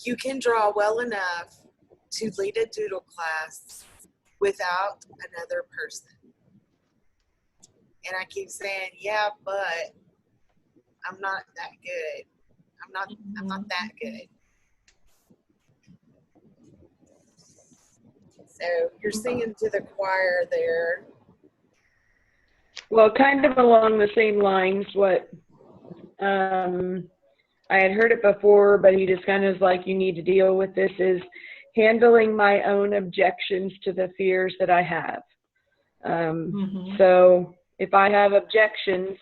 Speaker 3: You can draw well enough to lead a doodle class without another person. And I keep saying, yeah, but I'm not that good. I'm not that good. So you're singing to the choir there.
Speaker 7: Well, kind of along the same lines, what I had heard it before, but he just kind of is like, you need to deal with this, is handling my own objections to the fears that I have. So if I have objections,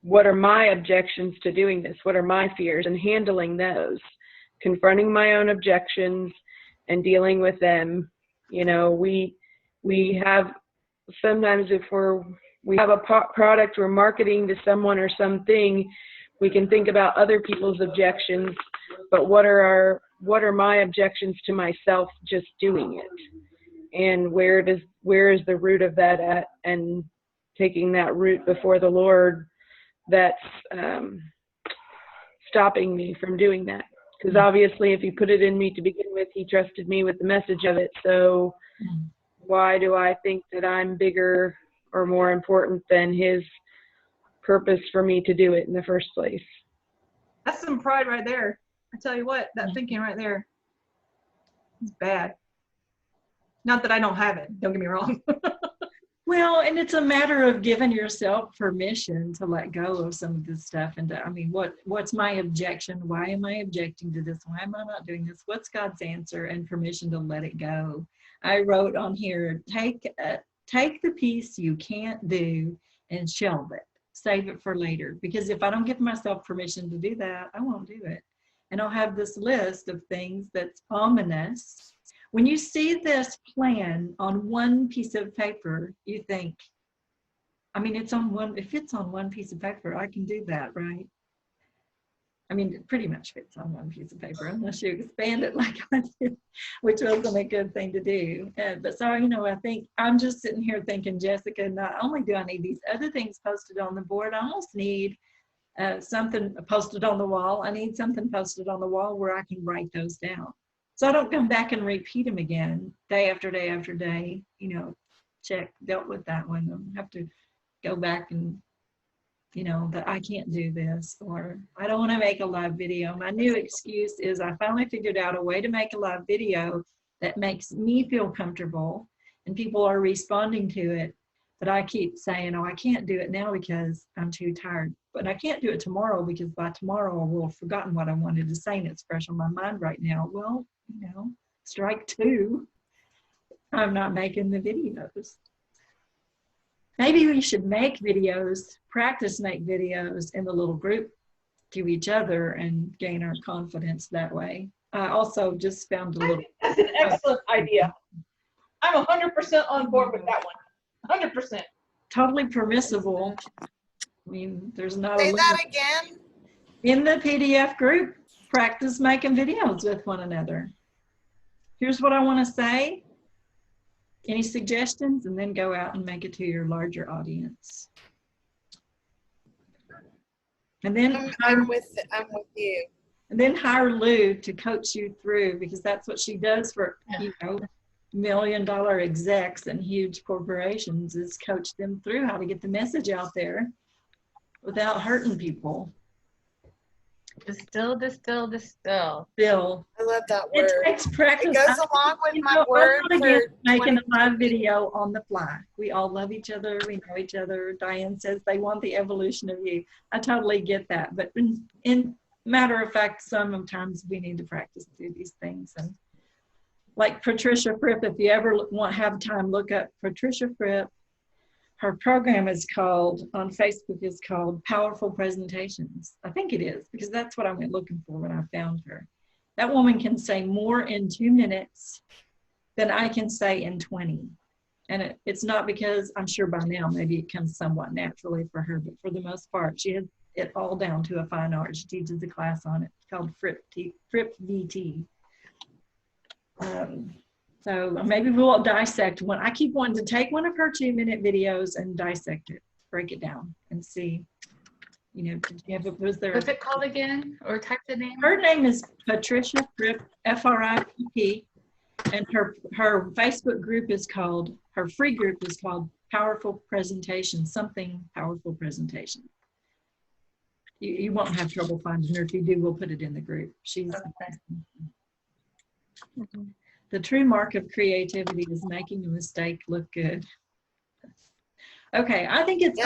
Speaker 7: what are my objections to doing this? What are my fears? And handling those, confronting my own objections and dealing with them. We have, sometimes if we have a product we're marketing to someone or something, we can think about other people's objections, but what are my objections to myself just doing it? And where is the root of that at? And taking that root before the Lord that's stopping me from doing that. Because obviously if he put it in me to begin with, he trusted me with the message of it. So why do I think that I'm bigger or more important than his purpose for me to do it in the first place?
Speaker 6: That's some pride right there. I tell you what, that thinking right there is bad. Not that I don't have it, don't get me wrong.
Speaker 2: Well, and it's a matter of giving yourself permission to let go of some of this stuff. And what's my objection? Why am I objecting to this? Why am I not doing this? What's God's answer? And permission to let it go. I wrote on here, take the piece you can't do and shelve it. Save it for later. Because if I don't give myself permission to do that, I won't do it. And I'll have this list of things that's ominous. When you see this plan on one piece of paper, you think, if it's on one piece of paper, I can do that, right? It pretty much fits on one piece of paper, unless you expand it like I did, which wasn't a good thing to do. But so, I think I'm just sitting here thinking, Jessica, not only do I need these other things posted on the board, I almost need something posted on the wall. I need something posted on the wall where I can write those down. So I don't come back and repeat them again, day after day after day, dealt with that one. I have to go back and, that I can't do this, or I don't want to make a live video. My new excuse is I finally figured out a way to make a live video that makes me feel comfortable and people are responding to it. But I keep saying, I can't do it now because I'm too tired. But I can't do it tomorrow because by tomorrow I will have forgotten what I wanted to say and it's fresh on my mind right now. Well, strike two. I'm not making the videos. Maybe we should make videos, practice make videos in the little group to each other and gain our confidence that way. I also just found a little.
Speaker 6: That's an excellent idea. I'm 100% on board with that one. 100%.
Speaker 2: Totally permissible. There's not
Speaker 3: Say
Speaker 2: a
Speaker 3: that again.
Speaker 2: In the PDF group, practice making videos with one another. Here's what I want to say. Any suggestions? And then go out and make it to your larger audience. And then
Speaker 3: I'm with you.
Speaker 2: And then hire Lou to coach you through, because that's what she does for $1 million execs and huge corporations, is coach them through how to get the message out there without hurting people.
Speaker 1: Distill, distill, distill.
Speaker 2: Bill.
Speaker 3: I love that
Speaker 2: It
Speaker 3: word.
Speaker 2: takes practice.
Speaker 3: It goes along with
Speaker 2: You
Speaker 3: my
Speaker 2: know,
Speaker 3: word
Speaker 2: I'm gonna get
Speaker 3: for
Speaker 2: making a
Speaker 3: 20.
Speaker 2: live video on the fly. We all love each other. We know each other. Diane says they want the evolution of you. I totally get that. But in matter of fact, sometimes we need to practice through these things. And like Patricia Fripp, if you ever have time, look up Patricia Fripp. Her program is called, on Facebook, is called Powerful Presentations. I think it is, because that's what I went looking for when I found her. That woman can say more in 2 minutes than I can say in 20. And it's not because, I'm sure by now, maybe it comes somewhat naturally for her, but for the most part, she has it all down to a fine art. She teaches a class on it called Fripp VT. So maybe we'll dissect one. I keep wanting to take one of her 2-minute videos and dissect it, break it down and see, you know, was there.
Speaker 1: What's it called again? Or type the name?
Speaker 2: Her name is Patricia Fripp, F-R-I-P-P, and her Facebook group is called, her free group is called Powerful Presentation, something Powerful Presentation. You won't have trouble finding her. If you do, we'll put it in the group. She's the true mark of creativity is making a mistake look good. Okay, I think it's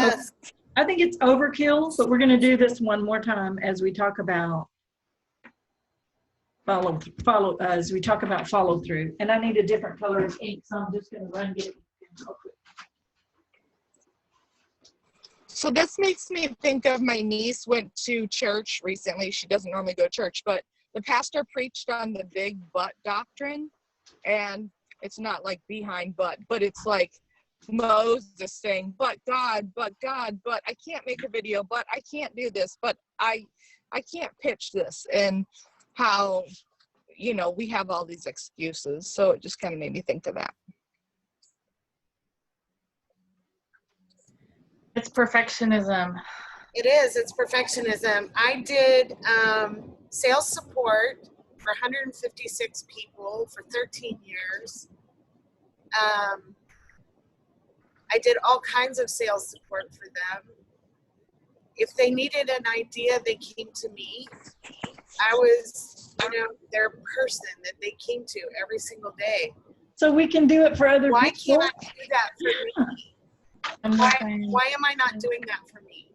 Speaker 2: I think it's overkill, but we're going to do this one more time as we talk about follow through. And I need a different color of ink, so I'm just going to run and get it real quick.
Speaker 4: So this makes me think of my niece went to church recently. She doesn't normally go to church, but the pastor preached on the big butt doctrine. And it's not like behind but it's like Moses saying, but God, but I can't make a video, but I can't do this, but I can't pitch this. And how, you know, we have all these excuses. So it just kind of made me think of that.
Speaker 1: It's perfectionism.
Speaker 3: It is. It's perfectionism. I did sales support for 156 people for 13 years. I did all kinds of sales support for them. If they needed an idea, they came to me. I was, you know, their person that they came to every single day.
Speaker 2: So we can do it for other
Speaker 3: Why
Speaker 2: people.
Speaker 3: can't I do that for me? Why am I not doing that for me?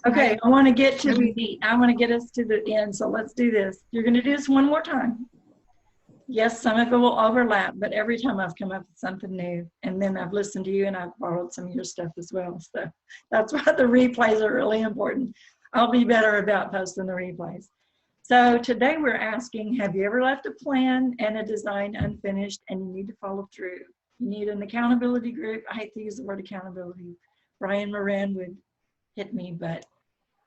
Speaker 2: Okay, I want to get to I want to get us to the end, so let's do this. You're going to do this one more time. Yes, some of it will overlap, but every time I've come up with something new, and then I've listened to you and I've borrowed some of your stuff as well. So that's why the replays are really important. I'll be better about posting the replays. So today we're asking, have you ever left a plan and a design unfinished and you need to follow through? You need an accountability group. I hate to use the word accountability. Brian Moran would hit me, but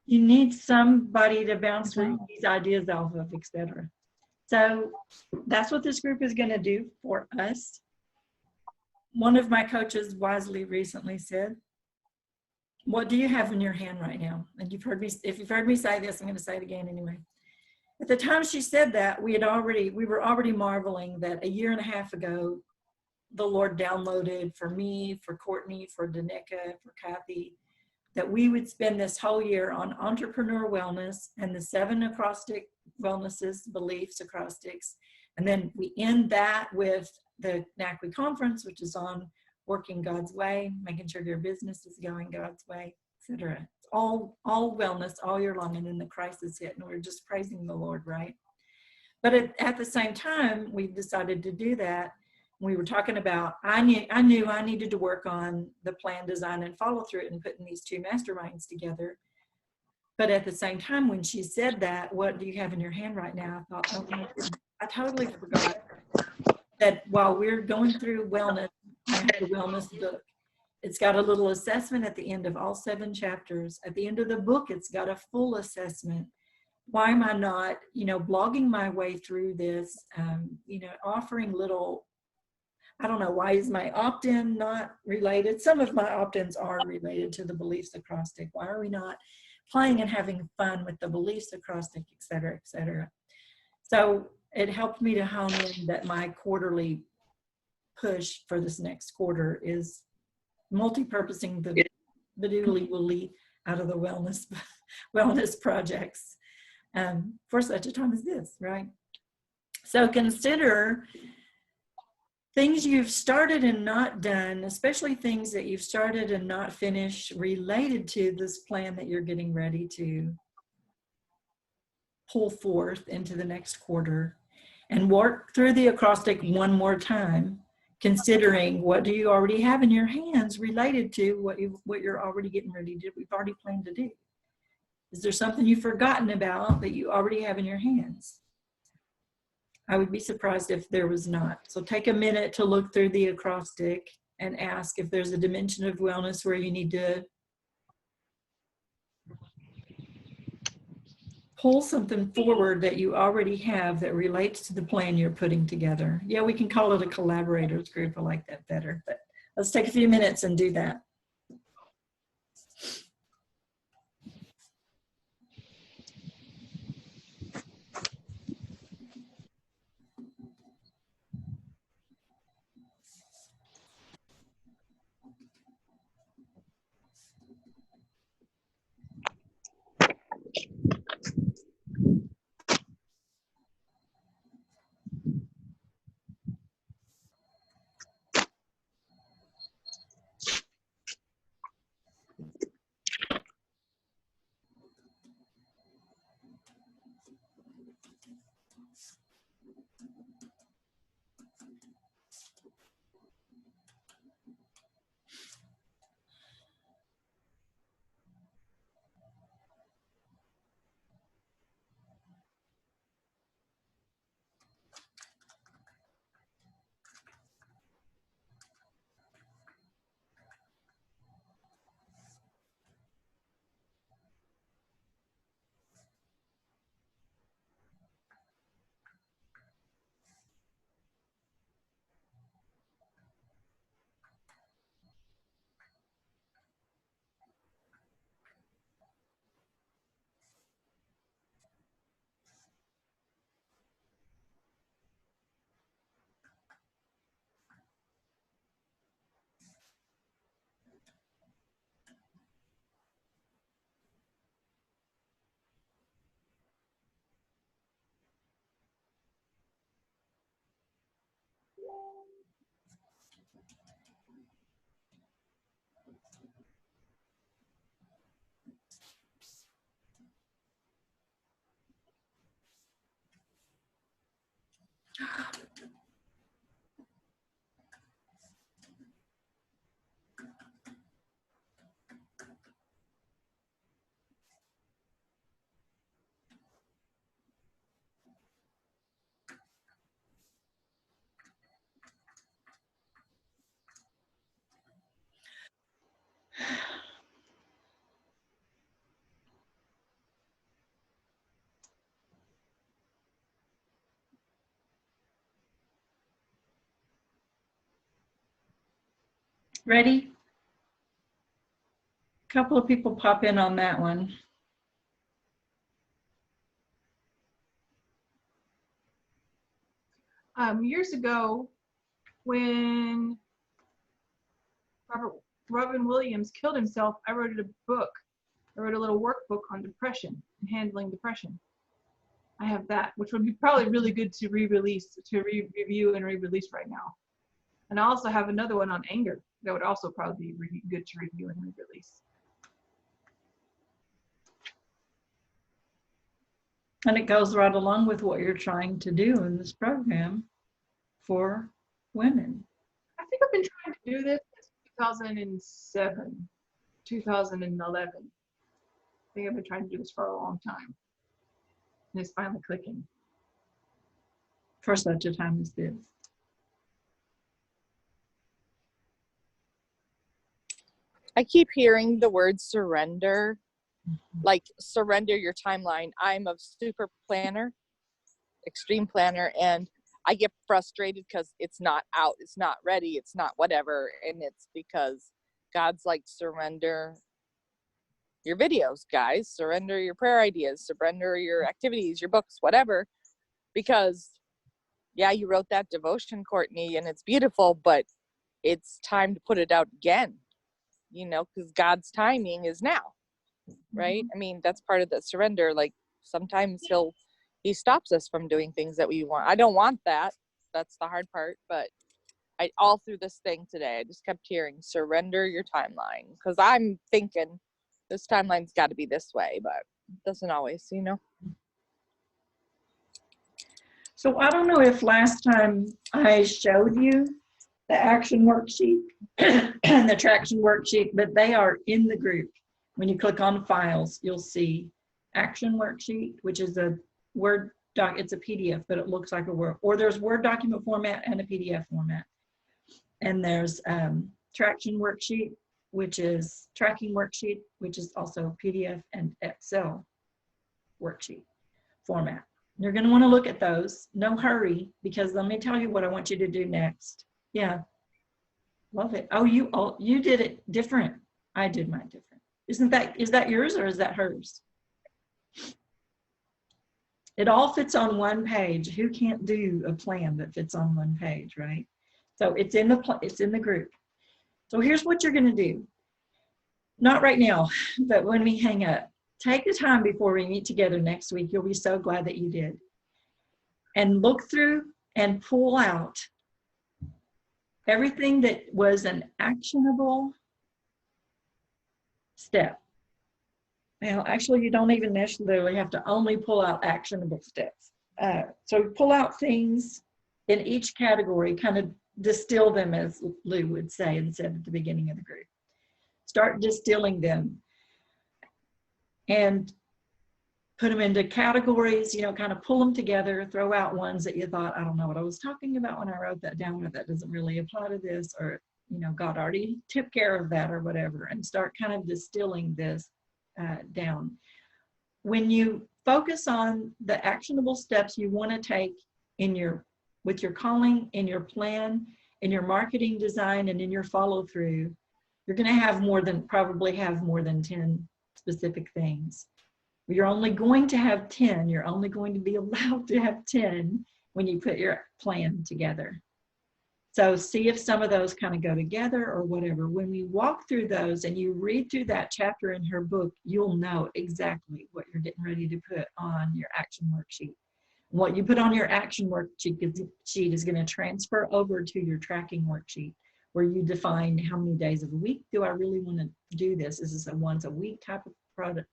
Speaker 2: you need somebody to bounce these ideas off of, etc. So that's what this group is going to do for us. One of my coaches wisely recently said, what do you have in your hand right now? And you've heard me, if you've heard me say this, I'm going to say it again anyway. At the time she said that, we were already marveling that a year and a half ago, the Lord downloaded for me, for Courtney, for Danica, for Kathy, that we would spend this whole year on entrepreneur wellness and the 7 acrostic wellnesses, beliefs, acrostics. And then we end that with the NACWI conference, which is on working God's way, making sure your business is going God's way, etc. All wellness all year long, and then the crisis hit, and we're just praising the Lord, right? But at the same time, we've decided to do that. We were talking about, I knew I needed to work on the plan, design, and follow through it and putting these 2 masterminds together. But at the same time, when she said that, what do you have in your hand right now? I thought, oh my goodness, I totally forgot that while we're going through wellness, I have the wellness book. It's got a little assessment at the end of all 7 chapters. At the end of the book, it's got a full assessment. Why am I not, blogging my way through this, offering little, I don't know, why is my opt-in not related? Some of my opt-ins are related to the beliefs acrostic. Why are we not playing and having fun with the beliefs acrostic, et cetera, et cetera? So it helped me to hone in that my quarterly push for this next quarter is multi-purposing the doodly woolly out of the wellness projects. for such a time as this, right? So consider things you've started and not done, especially things that you've started and not finished related to this plan that you're getting ready to pull forth into the next quarter, and work through the acrostic one more time, considering what do you already have in your hands related to what you're already getting ready to do, we've already planned to do. Is there something you've forgotten about that you already have in your hands? I would be surprised if there was not. So take a minute to look through the acrostic and ask if there's a dimension of wellness where you need to pull something forward that you already have that relates to the plan you're putting together. Yeah, we can call it a collaborators group. I like that better, but let's take a few minutes and do that. Ready? A couple of people pop in on that one.
Speaker 6: Years ago, when Robin Williams killed himself, I wrote a book. I wrote a little workbook on depression and handling depression. I have that, which would be probably really good to re-release, to review and re-release right now. And I also have another one on anger that would also probably be good to review and re-release.
Speaker 2: And it goes right along with what you're trying to do in this program for women.
Speaker 6: I think I've been trying to do this since 2007, 2011. I think I've been trying to do this for a long time. And it's finally clicking.
Speaker 2: For such a time as this.
Speaker 4: I keep hearing the word surrender, like surrender your timeline. I'm a super planner, extreme planner, and I get frustrated because it's not out, it's not ready, it's not whatever. And it's because God's like, surrender your videos, guys, surrender your prayer ideas, surrender your activities, your books, whatever. Because, yeah, you wrote that devotion, Courtney, and it's beautiful, but it's time to put it out again. You know, because God's timing is now, right? I mean, that's part of the surrender. Like, sometimes he stops us from doing things that we want. I don't want that. That's the hard part. But all through this thing today, I just kept hearing, surrender your timeline. Because I'm thinking this timeline's got to be this way, but it doesn't always, you know.
Speaker 2: So I don't know if last time I showed you the action worksheet and the traction worksheet, but they are in the group. When you click on files, you'll see action worksheet, which is a Word doc. It's a PDF, but it looks like a Word, or there's Word document format and a PDF format. And there's traction worksheet, which is tracking worksheet, which is also PDF and Excel worksheet format. You're going to want to look at those. No hurry, because let me tell you what I want you to do next. Yeah, love it. Oh, you did it different. I did mine different. Is that yours or is that hers? It all fits on one page. Who can't do a plan that fits on one page, right? So it's in the group. So here's what you're going to do. Not right now, but when we hang up, take the time before we meet together next week. You'll be so glad that you did. And look through and pull out everything that was an actionable step. Well, actually, you don't even necessarily have to only pull out actionable steps. So pull out things in each category, kind of distill them, as Lou would say and said at the beginning of the group. Start distilling them and put them into categories, kind of pull them together, throw out ones that you thought, I don't know what I was talking about when I wrote that down, or that doesn't really apply to this, or, God already took care of that or whatever, and start kind of distilling this down. When you focus on the actionable steps you want to take with your calling, in your plan, in your marketing design, and in your follow through, you're going to probably have more than 10 specific things. You're only going to have 10. You're only going to be allowed to have 10 when you put your plan together. So see if some of those kind of go together or whatever. When we walk through those and you read through that chapter in her book, you'll know exactly what you're getting ready to put on your action worksheet. What you put on your action worksheet is going to transfer over to your tracking worksheet, where you define how many days of the week do I really want to do this? Is this a once a week type of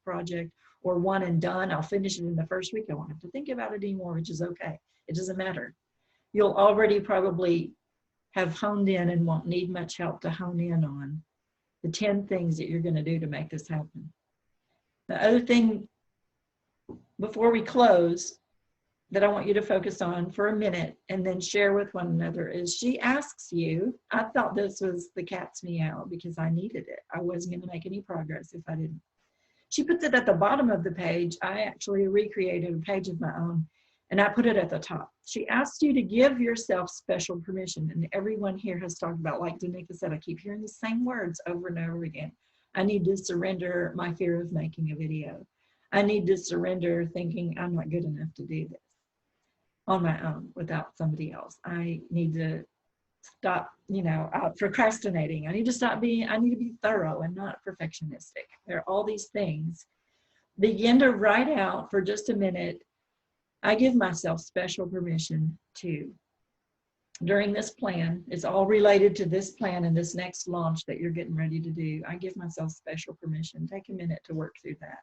Speaker 2: project, or one and done? I'll finish it in the first week. I won't have to think about it anymore, which is okay. It doesn't matter. You'll already probably have honed in and won't need much help to hone in on the 10 things that you're going to do to make this happen. The other thing before we close that I want you to focus on for a minute and then share with one another is she asks you, I thought this was the cat's meow because I needed it. I wasn't going to make any progress if I didn't. She puts it at the bottom of the page. I actually recreated a page of my own and I put it at the top. She asks you to give yourself special permission. And everyone here has talked about, like Danica said, I keep hearing the same words over and over again. I need to surrender my fear of making a video. I need to surrender thinking I'm not good enough to do this on my own without somebody else. I need to stop, procrastinating. I need to be thorough and not perfectionistic. There are all these things. Begin to write out for just a minute. I give myself special permission to, during this plan, it's all related to this plan and this next launch that you're getting ready to do. I give myself special permission. Take a minute to work through that.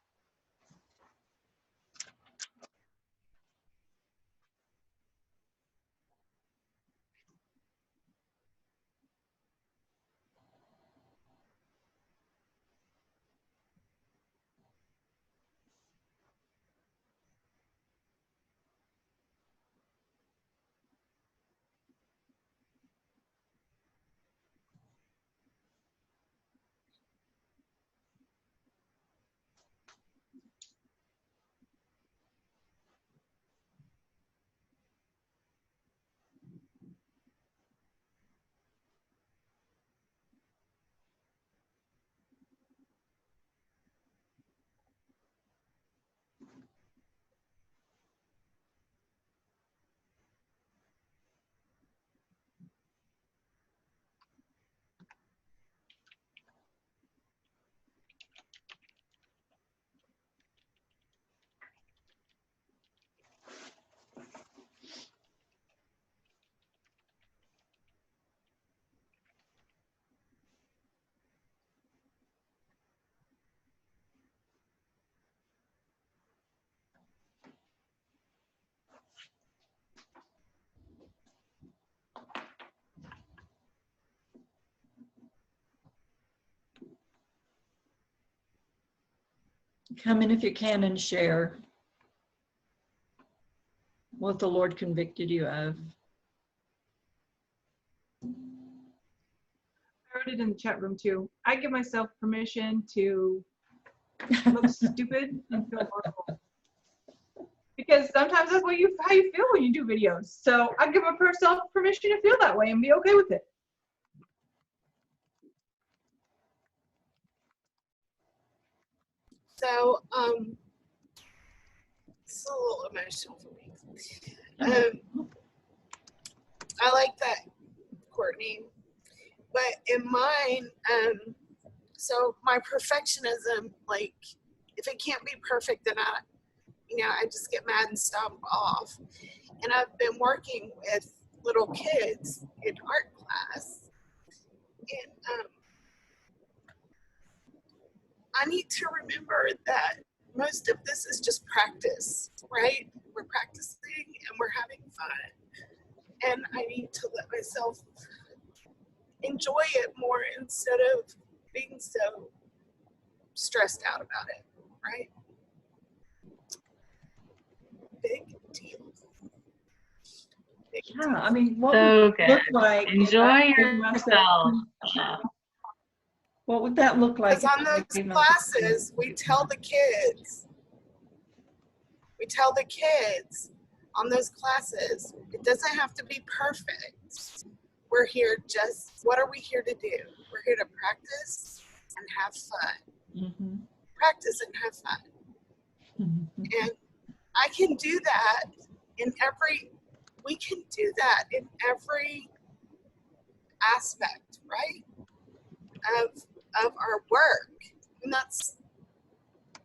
Speaker 2: Come in if you can and share what the Lord convicted you of.
Speaker 6: I wrote it in the chat room too. I give myself permission to look stupid and feel horrible. Because sometimes that's how you feel when you do videos. So I give myself permission to feel that way and be okay with it.
Speaker 3: So, it's a little emotional for me. I like that, Courtney. But in mine, so my perfectionism, like, if it can't be perfect, then I just get mad and stomp off. And I've been working with little kids in art class, and I need to remember that most of this is just practice, right? We're practicing and we're having fun. And I need to let myself enjoy it more instead of being so stressed out about it, right? Big deal. Big
Speaker 2: Yeah,
Speaker 3: deal.
Speaker 2: I mean, what
Speaker 1: So
Speaker 2: would it look
Speaker 1: good.
Speaker 2: like? if
Speaker 1: Enjoy
Speaker 2: I gave myself-
Speaker 1: yourself.
Speaker 2: What would that look like?
Speaker 3: Because on those classes, we tell the kids on those classes, it doesn't have to be perfect. We're here what are we here to do? We're here to practice and have fun.
Speaker 2: Mm-hmm.
Speaker 3: Practice and have fun.
Speaker 2: Mm-hmm.
Speaker 3: And I can do that we can do that in every aspect, right? Of our work. And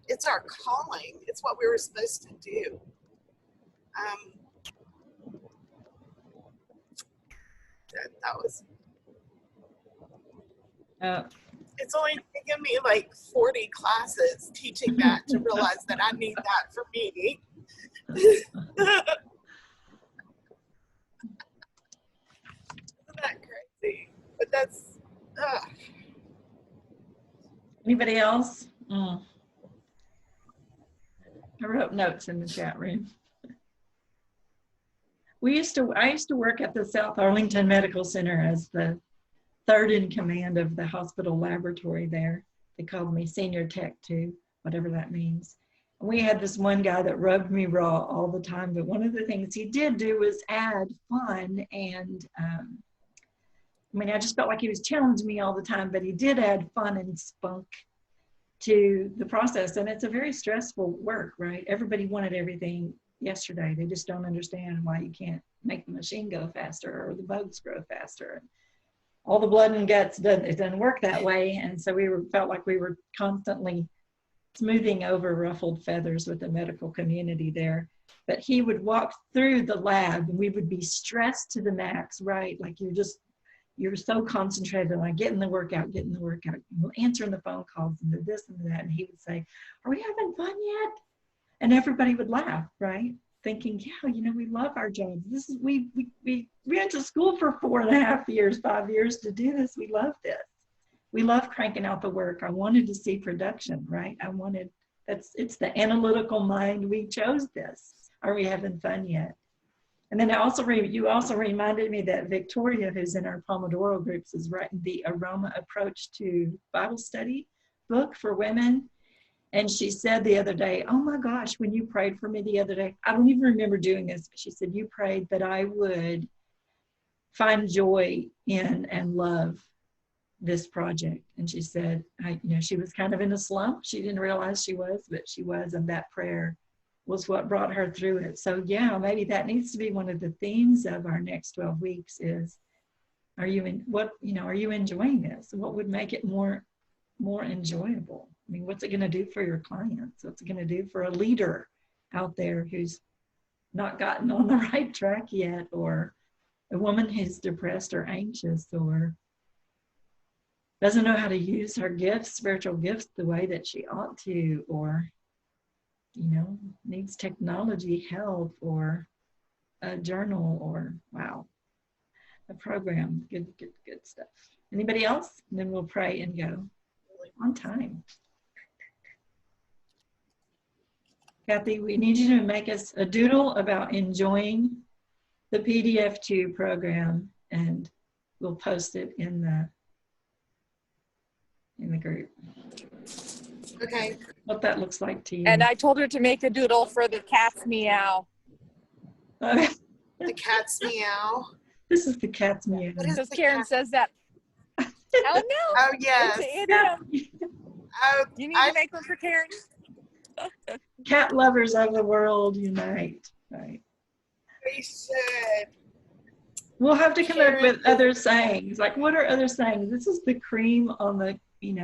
Speaker 3: it's our calling. It's what we were supposed to do. That was. It's only taken me like 40 classes teaching that to realize that I need that for me. Isn't that crazy? But that's.
Speaker 2: Anybody else? I wrote notes in the chat room. I used to work at the South Arlington Medical Center as the third in command of the hospital laboratory there. They called me senior tech too, whatever that means. And we had this one guy that rubbed me raw all the time, but one of the things he did do was add fun and I just felt like he was challenging me all the time, but he did add fun and spunk to the process. And it's a very stressful work, right? Everybody wanted everything yesterday. They just don't understand why you can't make the machine go faster or the bugs grow faster. All the blood and guts, it doesn't work that way. And so felt like we were constantly smoothing over ruffled feathers with the medical community there. But he would walk through the lab and we would be stressed to the max, right? Like you're so concentrated on getting the work out, answering the phone calls and this and that. And he would say, "Are we having fun yet?" And everybody would laugh, right? Thinking, yeah, we love our jobs. This is we went to school for 4.5 years, 5 years to do this. We love this. We love cranking out the work. I wanted to see production, right? It's the analytical mind. We chose this. Are we having fun yet? And then you also reminded me that Victoria, who's in our Pomodoro groups, is writing the Aroma Approach to Bible Study book for women. And she said the other day, "Oh my gosh, when you prayed for me the other day," I don't even remember doing this, but she said, "You prayed that I would find joy in and love this project." And she said, she was kind of in a slump. She didn't realize she was, but she was. And that prayer was what brought her through it. So yeah, maybe that needs to be one of the themes of our next 12 weeks is, are you enjoying this? What would make it more enjoyable? I mean, what's it going to do for your clients? What's it going to do for a leader out there who's not gotten on the right track yet, or a woman who's depressed or anxious or doesn't know how to use her gifts, spiritual gifts, the way that she ought to, or, needs technology help or a journal or, wow, a program. Good stuff. Anybody else? And then we'll pray and go on time. Kathy, we need you to make us a doodle about enjoying the PDF2 program, and we'll post it in the group.
Speaker 3: Okay.
Speaker 2: What that looks like to you.
Speaker 9: And I told her to make a doodle for the cat's meow.
Speaker 3: The cat's meow.
Speaker 2: This is the cat's meow.
Speaker 3: What is
Speaker 9: Because
Speaker 3: the
Speaker 9: Karen
Speaker 3: cat?
Speaker 9: says that. Oh no!
Speaker 3: Oh yes.
Speaker 9: It's an idiom.
Speaker 3: Oh,
Speaker 9: You need to make one for Karen.
Speaker 2: Cat lovers of the world unite. Right.
Speaker 3: we should.
Speaker 2: We'll have to come up
Speaker 3: Karen.
Speaker 2: with other sayings. Like, what are other sayings? This is the cream on the,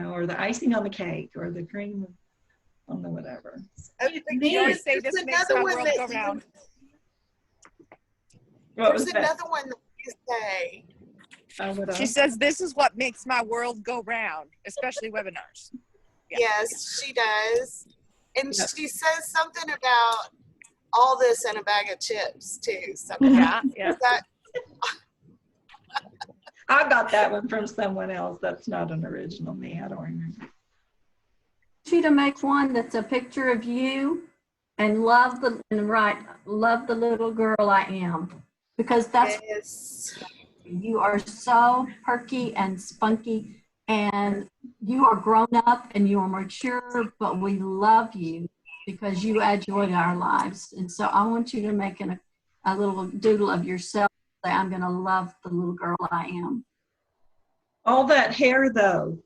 Speaker 2: or the icing on the cake, or the cream on the whatever.
Speaker 9: You always say
Speaker 3: There's
Speaker 9: this makes
Speaker 3: another
Speaker 9: my
Speaker 3: one
Speaker 9: world
Speaker 3: that
Speaker 9: go round.
Speaker 2: What
Speaker 3: There's
Speaker 2: was that?
Speaker 3: another one that you say.
Speaker 2: What
Speaker 9: She
Speaker 2: else?
Speaker 9: says this is what makes my world go round, especially webinars. Yeah.
Speaker 3: Yes, she does. And
Speaker 2: Yep.
Speaker 3: she says something about all this in a bag of chips too.
Speaker 9: Yeah, yeah.
Speaker 3: That,
Speaker 2: I got that one from someone else. That's not an original me. I don't remember.
Speaker 8: You to make one that's a picture of you and love the little girl I am, because that's
Speaker 3: yes.
Speaker 8: you are so perky and spunky, and you are grown up and you are mature, but we love you because you add joy to our lives. And so I want you to make a little doodle of yourself. Say, I'm going to love the little girl I am.
Speaker 2: All that hair, though.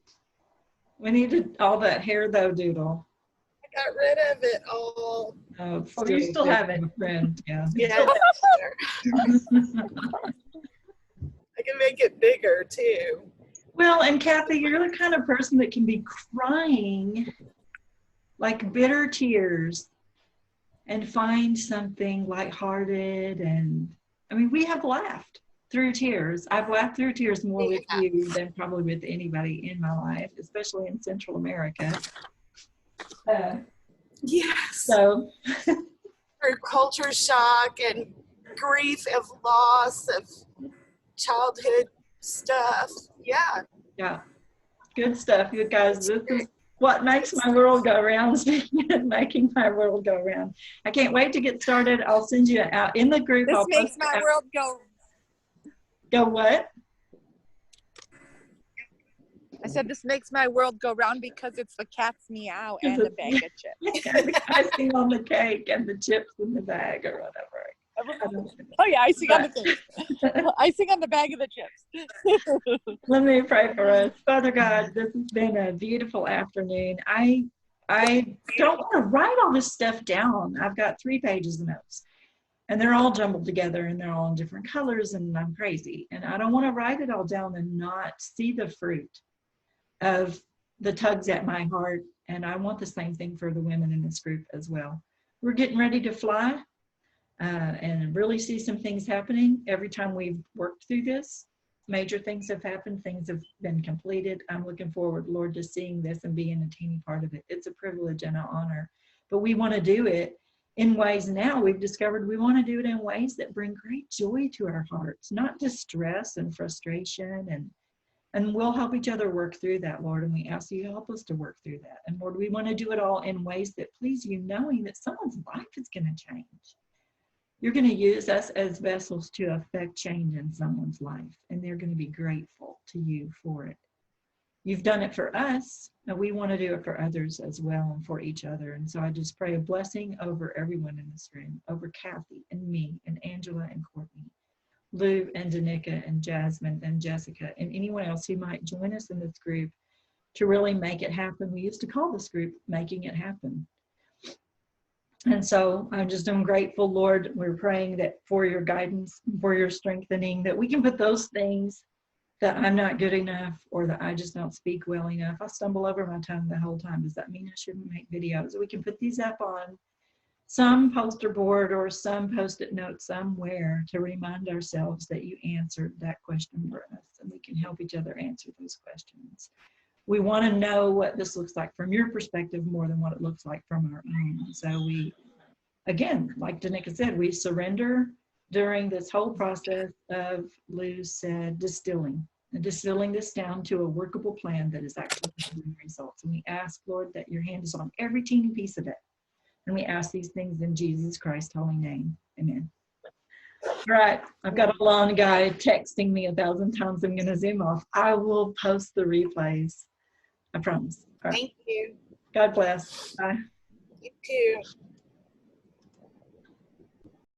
Speaker 2: We needed all that hair, though, doodle.
Speaker 3: I got rid of it all.
Speaker 2: Oh, it's
Speaker 6: Oh, you still
Speaker 2: there
Speaker 6: have it.
Speaker 2: from a friend. Yeah.
Speaker 3: Yeah. I can make it bigger too.
Speaker 2: Well, and Kathy, you're the kind of person that can be crying like bitter tears and find something lighthearted. And I mean, we have laughed through tears. I've laughed through tears more with you than probably with anybody in my life, especially in Central America.
Speaker 3: Yes.
Speaker 2: So
Speaker 3: Through culture shock and grief of loss of childhood stuff. Yeah.
Speaker 2: yeah, good stuff, you guys. This is what makes my world go round. Speaking of making my world go round, I can't wait to get started. I'll send you out in the group.
Speaker 9: This
Speaker 2: I'll
Speaker 9: makes
Speaker 2: post
Speaker 9: my
Speaker 2: it out.
Speaker 9: world go.
Speaker 2: Go what?
Speaker 9: I said this makes my world go round because it's the cat's meow and the bag of chips.
Speaker 2: And the icing on the cake and the chips in the bag or whatever. I don't know.
Speaker 9: Oh yeah, icing on the cake. Icing on the bag of the chips.
Speaker 2: Let me pray for us. Father God, this has been a beautiful afternoon. I don't want to write all this stuff down. I've got 3 pages of notes, and they're all jumbled together, and they're all in different colors, and I'm crazy. And I don't want to write it all down and not see the fruit of the tugs at my heart. And I want the same thing for the women in this group as well. We're getting ready to fly and really see some things happening. Every time we've worked through this, major things have happened, things have been completed. I'm looking forward, Lord, to seeing this and being a teeny part of it. It's a privilege and an honor, but we want to do it in ways now we've discovered we want to do it in ways that bring great joy to our hearts, not distress and frustration. And we'll help each other work through that, Lord, and we ask you to help us to work through that. And Lord, we want to do it all in ways that please you, knowing that someone's life is going to change. You're going to use us as vessels to affect change in someone's life, and they're going to be grateful to you for it. You've done it for us, and we want to do it for others as well and for each other. And so I just pray a blessing over everyone in this room, over Kathy and me and Angela and Courtney, Lou and Danica and Jasmine and Jessica and anyone else who might join us in this group to really make it happen. We used to call this group Making It Happen. And so I'm grateful, Lord. We're praying that for your guidance, for your strengthening, that we can put those things that I'm not good enough or that I just don't speak well enough. I stumble over my tongue the whole time. Does that mean I shouldn't make videos? We can put these up on some poster board or some post-it note somewhere to remind ourselves that you answered that question for us, and we can help each other answer those questions. We want to know what this looks like from your perspective more than what it looks like from our own. So we, again, like Danica said, we surrender during this whole process of, Lou said, distilling this down to a workable plan that is actually producing results. And we ask, Lord, that your hand is on every teeny piece of it, And we ask these things in Jesus Christ's holy name. Amen. All right. I've got a long guy texting me 1,000 times. I'm going to zoom off. I will post the replays. I promise. All right.
Speaker 3: Thank you.
Speaker 2: God bless. Bye.
Speaker 3: You too.